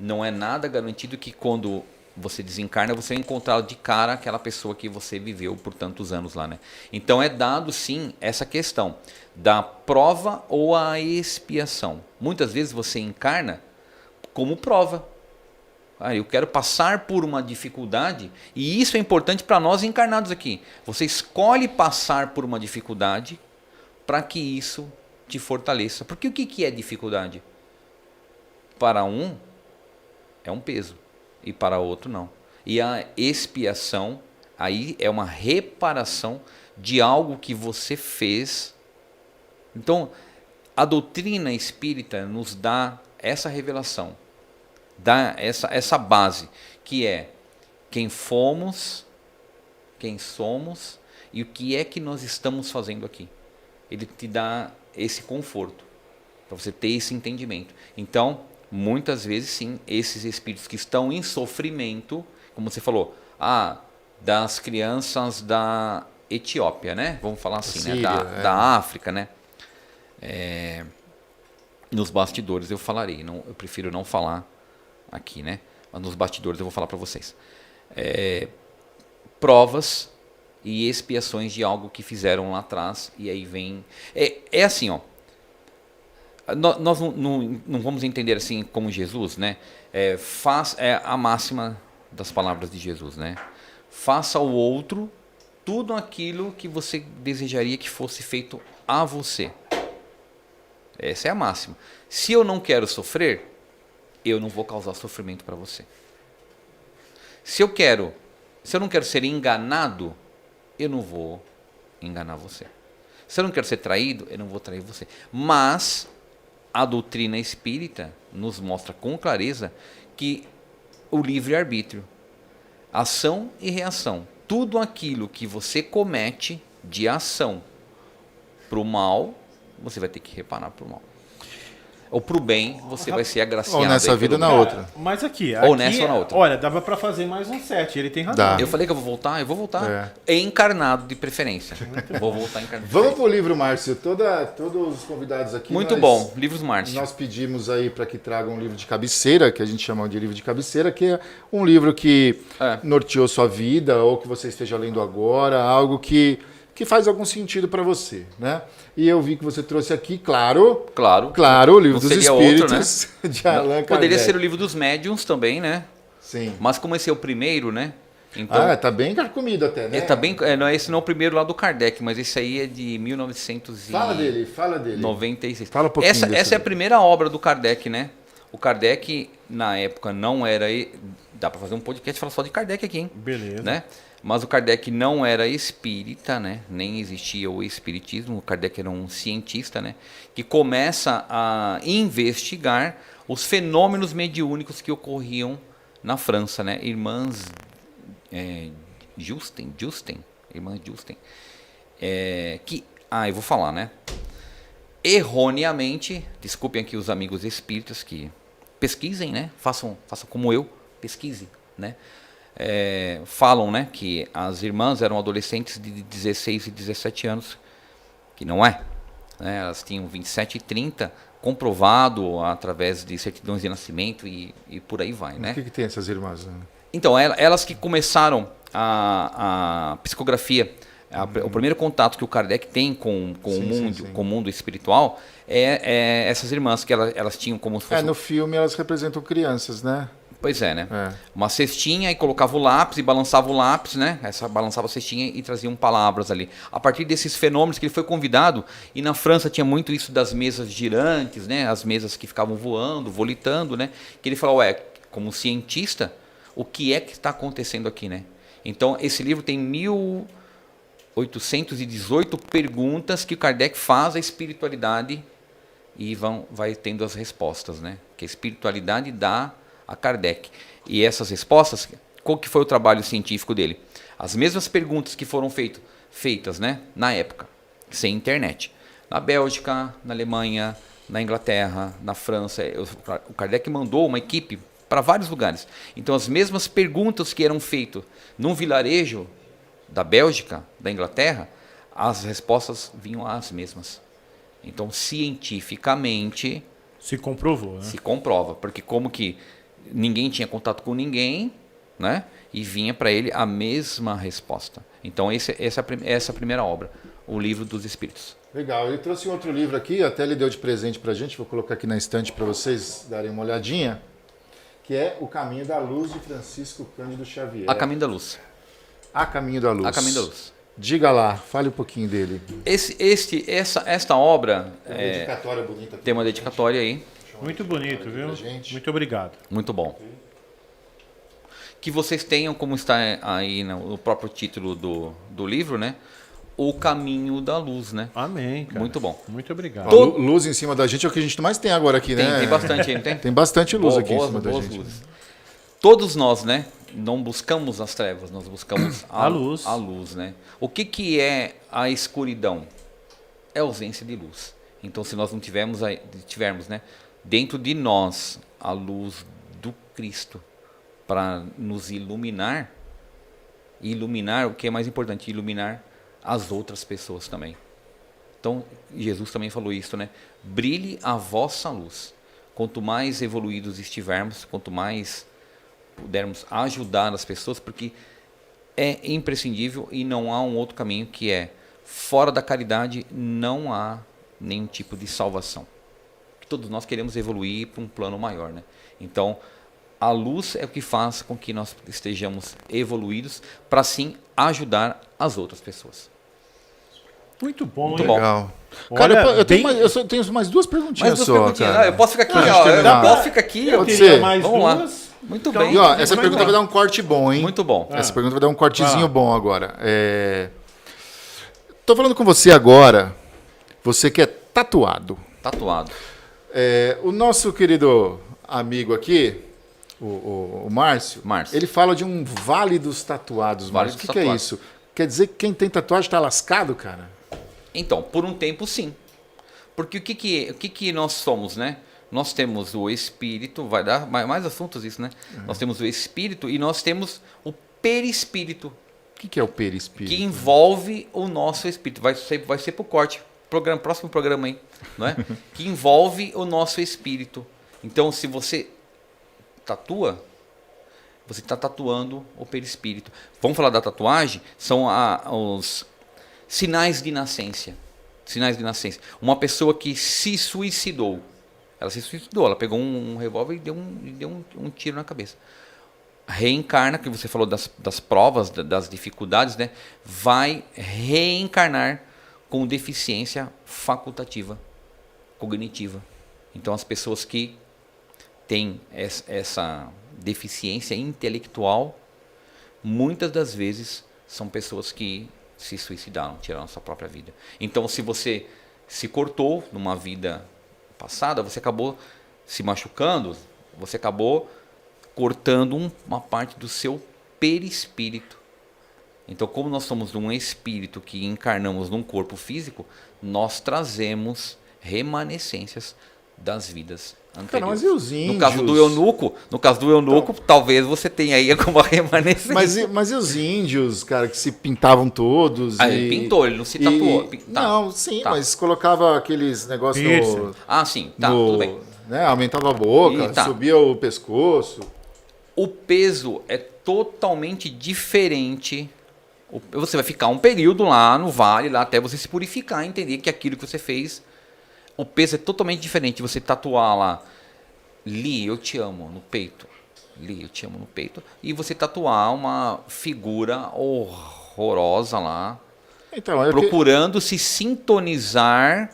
não é nada garantido que quando você desencarna, você vai encontrar de cara aquela pessoa que você viveu por tantos anos lá, né? Então é dado sim essa questão da prova ou a expiação. Muitas vezes você encarna como prova. Eu quero passar por uma dificuldade, e isso é importante para nós encarnados aqui. Você escolhe passar por uma dificuldade para que isso te fortaleça. Porque o que é dificuldade? Para um é um peso, e para outro não. E a expiação aí é uma reparação de algo que você fez. Então, a doutrina espírita nos dá essa revelação, dá essa base, que é quem fomos, quem somos e o que é que nós estamos fazendo aqui. Ele te dá esse conforto, para você ter esse entendimento. Então, muitas vezes sim, esses espíritos que estão em sofrimento, como você falou, das crianças da Etiópia, né? Vamos falar assim, Síria, né? Da África, né? Nos bastidores eu falarei, eu prefiro não falar aqui, né? Mas nos bastidores eu vou falar para vocês. Provas e expiações de algo que fizeram lá atrás, e aí vem... É assim, ó. Nós não vamos entender assim como Jesus, né? A máxima das palavras de Jesus, né? Faça ao outro tudo aquilo que você desejaria que fosse feito a você. Essa é a máxima. Se eu não quero sofrer, eu não vou causar sofrimento para você. Se eu não quero ser enganado, eu não vou enganar você. Se eu não quero ser traído, eu não vou trair você. Mas a doutrina espírita nos mostra com clareza que o livre-arbítrio, ação e reação, tudo aquilo que você comete de ação para o mal, você vai ter que reparar para o mal. Ou para o bem, você vai ser agraciado. Ou nessa vida ou na outra. Mas aqui, ou nessa ou na outra. Olha, dava para fazer mais um 7, ele tem razão. Eu falei que eu vou voltar. Encarnado de preferência. Vou voltar encarnado. Vamos pro livro, Márcio. Todos os convidados aqui. Muito bom, livros Márcio. Nós pedimos aí para que tragam um livro de cabeceira, que a gente chama de livro de cabeceira, que é um livro que norteou sua vida, ou que você esteja lendo agora, algo que faz algum sentido para você, né? E eu vi que você trouxe aqui, claro, o livro dos Espíritos, outro, né? De Allan Kardec. Poderia ser o livro dos médiums também, né? Sim. Mas como esse é o primeiro, né? Então, tá bem carcomido até, né? Tá bem, esse não é o primeiro lá do Kardec, mas esse aí é de 1996. Fala dele. 96. Fala um pouquinho essa é a primeira obra do Kardec, né? O Kardec, na época, não era... Dá para fazer um podcast e falar só de Kardec aqui, hein? Beleza. Né? Mas o Kardec não era espírita, né? Nem existia o espiritismo. O Kardec era um cientista, né? Que começa a investigar os fenômenos mediúnicos que ocorriam na França, né? Irmãs Justen, irmãs Justen, eu vou falar, né? Erroneamente, desculpem aqui os amigos espíritas que pesquisem, né? Façam como eu, pesquisem, né? Falam, né, que as irmãs eram adolescentes de 16 e 17 anos, que não é, né? Elas tinham 27 e 30, comprovado através de certidões de nascimento e por aí vai, né? O que tem essas irmãs? Então, elas que começaram a psicografia, o primeiro contato que o Kardec tem com o mundo espiritual é essas irmãs, que elas tinham como se fosse... no filme elas representam crianças, né? Pois é, né? Uma cestinha e colocava o lápis e balançava o lápis, né? Balançava a cestinha e traziam palavras ali. A partir desses fenômenos que ele foi convidado, e na França tinha muito isso das mesas girantes, né? As mesas que ficavam voando, volitando, né? Que ele falou, como cientista, o que é que está acontecendo aqui, né? Então, esse livro tem 1818 perguntas que o Kardec faz à espiritualidade e vai tendo as respostas, né? Que a espiritualidade dá a Kardec. E essas respostas, qual que foi o trabalho científico dele? As mesmas perguntas que foram feitas, né, na época, sem internet. Na Bélgica, na Alemanha, na Inglaterra, na França. O Kardec mandou uma equipe para vários lugares. Então, as mesmas perguntas que eram feitas num vilarejo da Bélgica, da Inglaterra, as respostas vinham as mesmas. Então, cientificamente... Se comprovou, né? Se comprova, porque como que ninguém tinha contato com ninguém, né? E vinha para ele a mesma resposta. Então, essa é a primeira obra, o Livro dos Espíritos. Legal. Ele trouxe um outro livro aqui, até ele deu de presente para a gente, vou colocar aqui na estante para vocês darem uma olhadinha, que é O Caminho da Luz, de Francisco Cândido Xavier. A Caminho da Luz. A Caminho da Luz. A Caminho da Luz. Diga lá, fale um pouquinho dele. Esta obra... Tem uma dedicatória bonita. Tem uma dedicatória aí. Muito bonito, viu? Muito obrigado. Muito bom. Que vocês tenham, como está aí no próprio título do livro, né? O Caminho da Luz, né? Amém, cara. Muito bom. Muito obrigado. Luz em cima da gente é o que a gente mais tem agora aqui, né? Tem bastante aí, não tem? Tem bastante luz aqui em cima da gente. Luzes. Todos nós, né? Não buscamos as trevas, nós buscamos a luz. A luz, né? O que é a escuridão? É a ausência de luz. Então, se nós não tivermos, né, dentro de nós a luz do Cristo para nos iluminar o que é mais importante, iluminar as outras pessoas também. Então, Jesus também falou isso, né? Brilhe a vossa luz. Quanto mais evoluídos estivermos, quanto mais pudermos ajudar as pessoas, porque é imprescindível e não há um outro caminho, que é fora da caridade não há nenhum tipo de salvação. Todos nós queremos evoluir para um plano maior, né? Então, a luz é o que faz com que nós estejamos evoluídos para assim ajudar as outras pessoas. Muito bom, Muito hein? bom. Legal. Olha, Cara, eu só bem- tenho mais duas perguntinhas Mais duas só, perguntinhas. cara. Eu posso ficar aqui, Deixa eu ó. terminar. Eu posso ficar aqui. Eu Pode queria ser. mais Vamos lá. duas. Muito Então, bem. E ó, Mas essa vai pergunta lá. vai dar um corte bom, hein? Muito bom. Essa pergunta vai dar um cortezinho Vai lá. bom agora. Tô falando com você agora, você que é tatuado. Tatuado. O nosso querido amigo aqui, o Márcio, Márcio. ele fala de um vale dos tatuados. Vale Márcio. dos O que é tatuados. isso? Quer dizer que quem tem tatuagem tá lascado, cara? Então, por um tempo, sim. Porque o que nós somos, né? Nós temos o espírito, vai dar mais assuntos isso, né? Nós temos o espírito e nós temos o perispírito, O que é o perispírito? que envolve o nosso espírito. Vai ser pro corte. Próximo programa aí, não é? Que envolve o nosso espírito. Então, se você tatua, você está tatuando o perispírito. Vamos falar da tatuagem? São os sinais de nascença. Sinais de nascença. Uma pessoa que se suicidou. Ela se suicidou, ela pegou um revólver e deu um tiro na cabeça. Reencarna, que você falou das provas, das dificuldades, né? Vai reencarnar com deficiência facultativa, cognitiva. Então, as pessoas que têm essa deficiência intelectual, muitas das vezes são pessoas que se suicidaram, tiraram a sua própria vida. Então, se você se cortou numa vida passada, você acabou se machucando, você acabou cortando uma parte do seu perispírito. Então, como nós somos um espírito que encarnamos num corpo físico, nós trazemos remanescências das vidas anteriores. Cara, mas e os índios? No caso do eunuco, talvez você tenha aí alguma remanescência. Mas e os índios, cara, que se pintavam todos? Ele pintou, ele não se tatuou. Não, sim, mas colocava aqueles negócios no... Sim, tudo bem. Né, aumentava a boca, subia o pescoço. O peso é totalmente diferente. Você vai ficar um período lá no vale, lá até você se purificar e entender que aquilo que você fez, o peso é totalmente diferente. Você tatuar lá, Li, eu te amo, no peito. Li, eu te amo no peito. E você tatuar uma figura horrorosa lá, então, procurando se sintonizar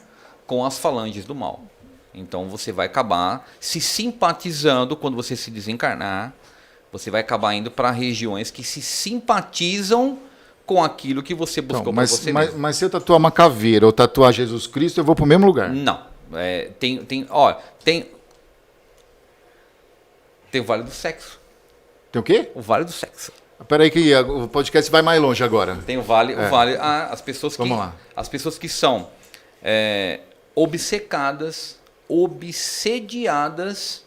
com as falanges do mal. Então você vai acabar se simpatizando quando você se desencarnar. Você vai acabar indo para regiões que se simpatizam com aquilo que você buscou para você mesmo. Mas se eu tatuar uma caveira ou tatuar Jesus Cristo, eu vou para o mesmo lugar? Não. Tem o Vale do Sexo. Tem o quê? O Vale do Sexo. Espera aí que o podcast vai mais longe agora. Tem o Vale. As pessoas que... Vamos lá. As pessoas que são obcecadas, obsediadas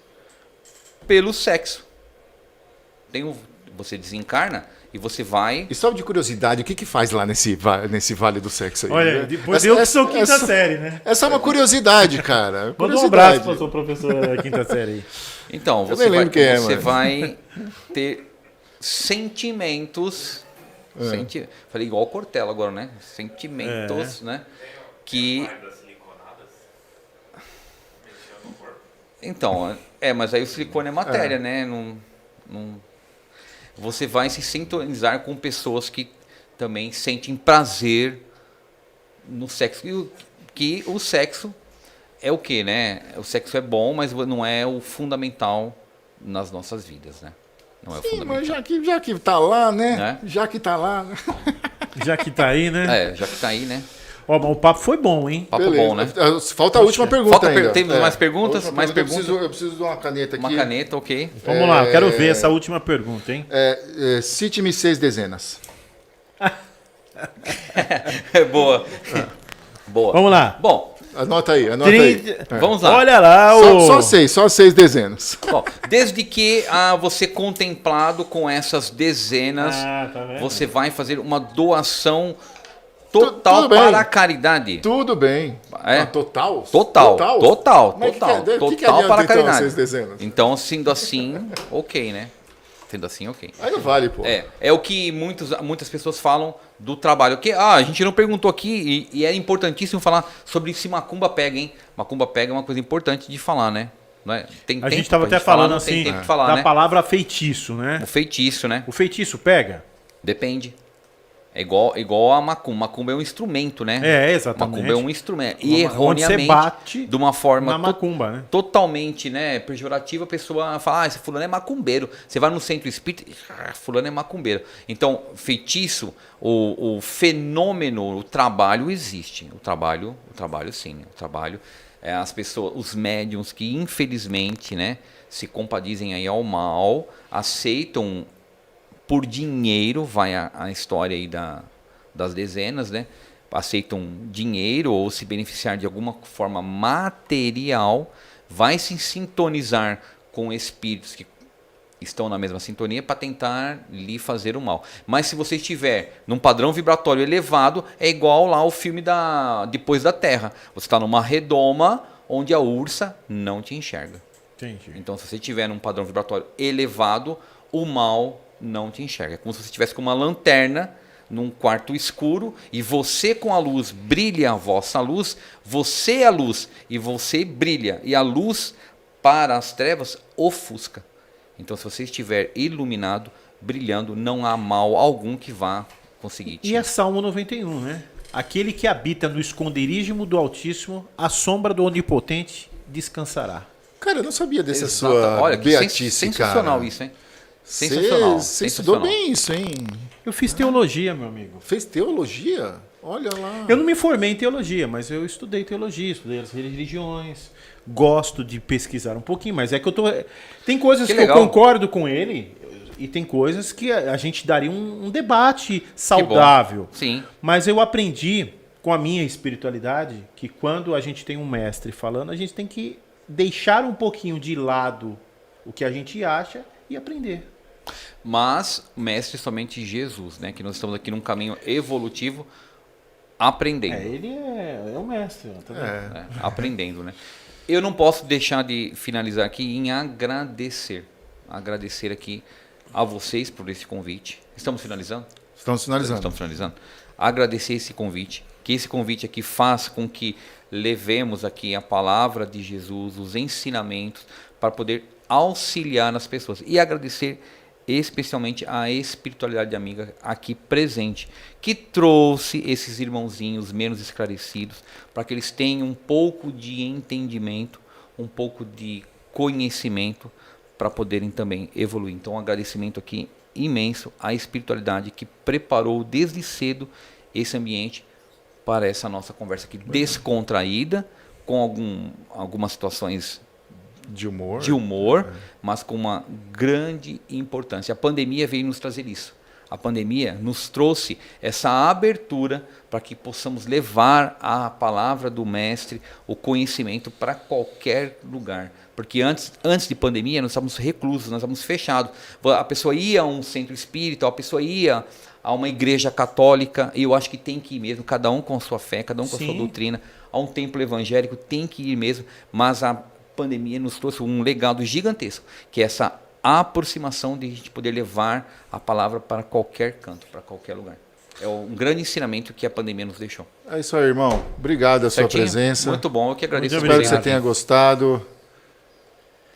pelo sexo. Você desencarna e você vai... E só de curiosidade, o que faz lá nesse Vale do Sexo aí? Olha, depois eu que sou quinta série, né? Essa é uma curiosidade, cara. Manda um abraço para o seu professor quinta série aí. Então, você vai ter sentimentos... Falei igual o Cortella agora, né? Sentimentos, né? Que... Então, mas aí o silicone é matéria, né? Você vai se sintonizar com pessoas que também sentem prazer no sexo. Que o sexo é o quê, né? O sexo é bom, mas não é o fundamental nas nossas vidas, né? Não é o fundamental. Mas já que tá lá, né? Já que tá lá. Já que tá aí, né? Já que tá aí, né? Ó, mas o papo foi bom, hein? Papo bom, né? Falta a última pergunta ainda. Tem mais perguntas? Mais perguntas? Eu preciso de uma caneta aqui. Uma caneta, ok. Vamos lá, eu quero ver essa última pergunta, hein? Cite-me 6 dezenas. Boa. Boa. Vamos lá. Bom. Anota aí. Vamos lá. Olha lá. Só 6 dezenas. Bom, desde que você contemplado com essas dezenas, você vai fazer uma doação total para a caridade. Tudo bem. Total? Total para a caridade. 6 dezenas? Então, sendo assim, ok, né? Sendo assim, ok. Aí não vale, pô. É o que muitas pessoas falam do trabalho. A gente não perguntou aqui, e é importantíssimo falar sobre se macumba pega, hein? Macumba pega é uma coisa importante de falar, né? A gente estava até falando assim, da palavra feitiço, né? O feitiço, né? O feitiço pega? Depende. É igual a macumba. Macumba é um instrumento, né? Exatamente. Macumba é um instrumento. E erroneamente, você bate de uma forma na macumba, né? Totalmente, né, pejorativa, a pessoa fala, esse fulano é macumbeiro. Você vai no centro espírita, fulano é macumbeiro. Então, feitiço, o fenômeno, o trabalho existe. O trabalho sim. O trabalho, as pessoas, os médiums que infelizmente, né, se compadizem aí ao mal, aceitam por dinheiro, vai a história aí das dezenas, né? Aceitam dinheiro ou se beneficiar de alguma forma material, vai se sintonizar com espíritos que estão na mesma sintonia para tentar lhe fazer o mal. Mas se você estiver num padrão vibratório elevado, é igual lá o filme Depois da Terra. Você está numa redoma onde a ursa não te enxerga. Entendi. Então, se você estiver num padrão vibratório elevado, o mal não te enxerga. É como se você estivesse com uma lanterna num quarto escuro e você com a luz brilha a vossa luz, você é a luz e você brilha. E a luz para as trevas ofusca. Então, se você estiver iluminado, brilhando, não há mal algum que vá conseguir te... E é Salmo 91, né? Aquele que habita no esconderijo do Altíssimo, a sombra do Onipotente descansará. Cara, eu não sabia dessa sua beatice, sensacional cara. Isso, hein? Sensacional. Você estudou sensacional. bem isso, hein? Eu fiz teologia, meu amigo. Fez teologia? Olha lá. Eu não me formei em teologia, mas eu estudei teologia, estudei as religiões, gosto de pesquisar um pouquinho, mas é que eu tô. Tem coisas Que que eu legal. concordo com ele e tem coisas que a gente daria um debate saudável. Sim. Mas eu aprendi com a minha espiritualidade que quando a gente tem um mestre falando, a gente tem que deixar um pouquinho de lado o que a gente acha e aprender. Mas mestre somente Jesus, né? Que nós estamos aqui num caminho evolutivo, aprendendo. Ele é o mestre. Ó, tá vendo? Né? Aprendendo, né? Eu não posso deixar de finalizar aqui em agradecer. Agradecer aqui a vocês por esse convite. Estamos finalizando? Estamos finalizando. Estamos finalizando. Agradecer esse convite. Que esse convite aqui faça com que levemos aqui a palavra de Jesus, os ensinamentos, para poder auxiliar as pessoas. E agradecer especialmente a espiritualidade amiga aqui presente, que trouxe esses irmãozinhos menos esclarecidos, para que eles tenham um pouco de entendimento, um pouco de conhecimento, para poderem também evoluir. Então, um agradecimento aqui imenso à espiritualidade que preparou desde cedo esse ambiente para essa nossa conversa aqui descontraída, com algumas situações De humor. mas com uma grande importância. A pandemia veio nos trazer isso. A pandemia nos trouxe essa abertura para que possamos levar a palavra do mestre, o conhecimento para qualquer lugar. Porque antes de pandemia nós estávamos reclusos, nós estávamos fechados. A pessoa ia a um centro espírita, a pessoa ia a uma igreja católica, e eu acho que tem que ir mesmo, cada um com a sua fé, cada um com a sua doutrina, a um templo evangélico, tem que ir mesmo, mas a pandemia nos trouxe um legado gigantesco, que é essa aproximação de a gente poder levar a palavra para qualquer canto, para qualquer lugar. É um grande ensinamento que a pandemia nos deixou. É isso aí, irmão. Obrigado a sua Certinho? presença. Muito bom, eu que agradeço. Muito Espero que obrigado. você tenha gostado.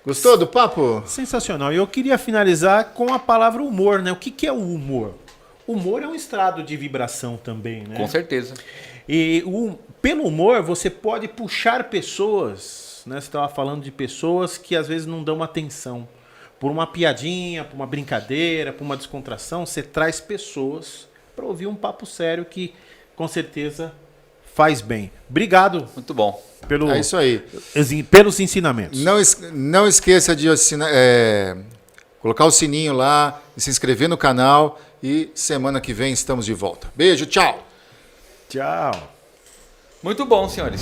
Gostou do papo? Sensacional. E eu queria finalizar com a palavra humor, né? O que é o humor? Humor é um estado de vibração também, né? Com certeza. E pelo humor você pode puxar pessoas, né? Você estava falando de pessoas que às vezes não dão atenção. Por uma piadinha, por uma brincadeira, por uma descontração, você traz pessoas para ouvir um papo sério que com certeza faz bem. Obrigado Muito bom. É isso aí. pelos ensinamentos. Não esqueça de colocar o sininho lá, e se inscrever no canal. E semana que vem estamos de volta. Beijo, tchau! Tchau. Muito bom, senhores.